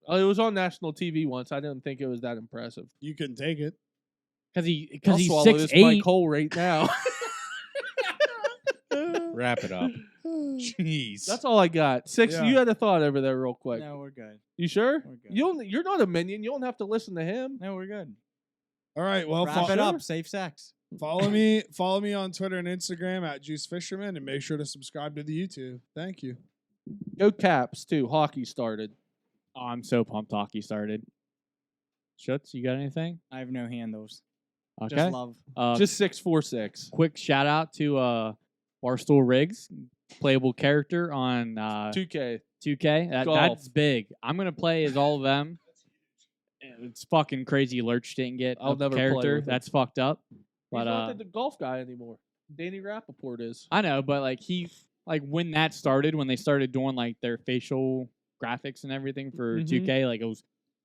Oh, it was on national TV once. I didn't think it was that impressive. You couldn't take it. Because I'll he's swallow 6'8". this Mike Cole right now. Wrap it up. Jeez. That's all I got. Six. Yeah. You had a thought over there, real quick. No, we're good. You sure? We're good. You're not a minion. You don't have to listen to him. No, we're good. All right. Well, Wrap it up. Safe sex. follow me. Follow me on Twitter and Instagram at Juice Fisherman, and make sure to subscribe to the YouTube. Thank you. Go Caps too. Hockey started. Oh, I'm so pumped hockey started. Schutz, you got anything? I have no handles. Okay. Just love. Just 646. Quick shout out to Barstool Riggs, playable character on 2K. 2K. Golf. That's big. I'm gonna play as all of them. It's fucking crazy. Lurch didn't get I'll a never play character. with him. That's fucked up. He's But not the golf guy anymore. Danny Rappaport is. I know, but like when that started, when they started doing like their facial graphics and everything for Mhm. 2K, like it was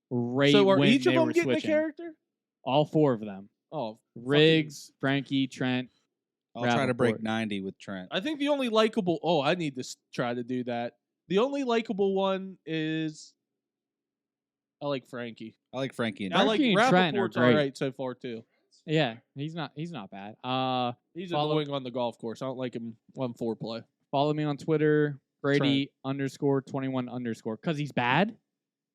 right So are when each of they them were getting switching. a character? All 4 of them. Oh, Riggs, Frankie, Trent. I'll try to break Rappaport. 90 with Trent. I think the only likable. Oh, I need to try to do that. The only likable one is. I like Frankie. I like Frankie and I like Frankie and Trent are Rappaport's great. all right so far too. Yeah, he's not bad. He's Follow- annoying on the golf course. I don't like him on foreplay. Follow me on Twitter, Brady _21_ because he's bad.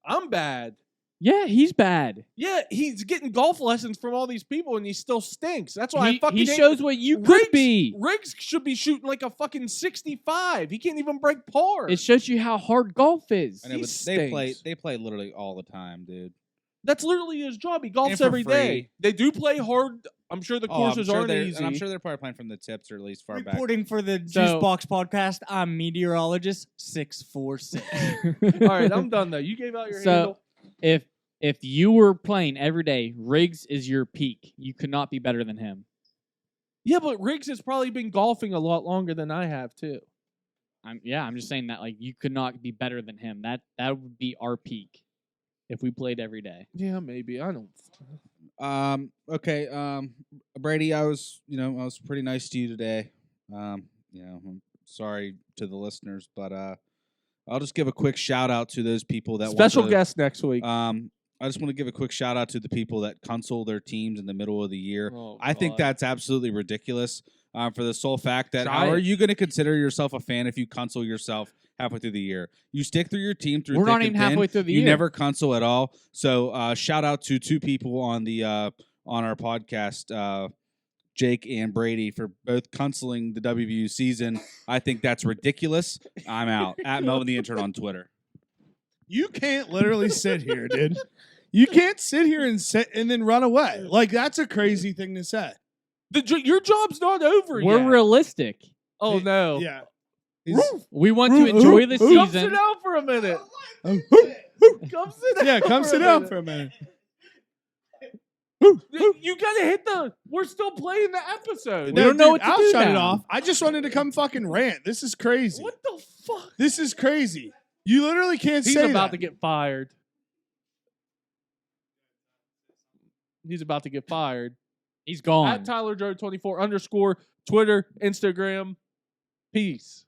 I'm bad. Yeah, he's bad. Yeah, he's getting golf lessons from all these people, and he still stinks. That's why I fucking He hate shows what you could Riggs, be. Riggs should be shooting like a fucking 65. He can't even break par. It shows you how hard golf is. I know, He but they stinks. play literally all the time, dude. That's literally his job. He golfs for every day. free. They do play hard. I'm sure the courses aren't easy. And I'm sure they're probably playing from the tips or at least far back. Reporting for the So- Juicebox podcast, I'm meteorologist 646. All right, I'm done though. You gave out your So- handle. If you were playing every day, Riggs is your peak. You could not be better than him. Yeah, but Riggs has probably been golfing a lot longer than I have too. I'm just saying that like you could not be better than him. That would be our peak if we played every day. Yeah, maybe. I don't. Okay. Brady, I was pretty nice to you today. I'm sorry to the listeners, but I'll just give a quick shout out to those people that Special want to, guest next week. I just want to give a quick shout out to the people that console their teams in the middle of the year. Oh, I think God. that's absolutely ridiculous. For the sole fact that Try how are it. you going to consider yourself a fan if you console yourself halfway through the year? You stick through your team through. We're thick not and even halfway thin. through the You year. never console at all. So shout out to two people on the on our podcast, Jake and Brady, for both consoling the WVU season. I think that's ridiculous. I'm out at Melvin the Intern on Twitter. You can't literally sit here, dude. You can't sit here and sit and then run away. Like, that's a crazy thing to say. Your job's not over We're yet. realistic. Oh no. Yeah. We want to enjoy the Come sit season. down for a minute. Oh, Come sit down. yeah, come for sit a down minute. for a minute. You gotta hit the. We're still playing the episode. We don't know what to I'll do shut it now. off. I just wanted to come fucking rant. This is crazy. What the fuck? This is crazy. You literally can't He's say about that. to get fired. He's about to get fired. He's gone. At Tyler Joe 24 _ Twitter, Instagram. Peace.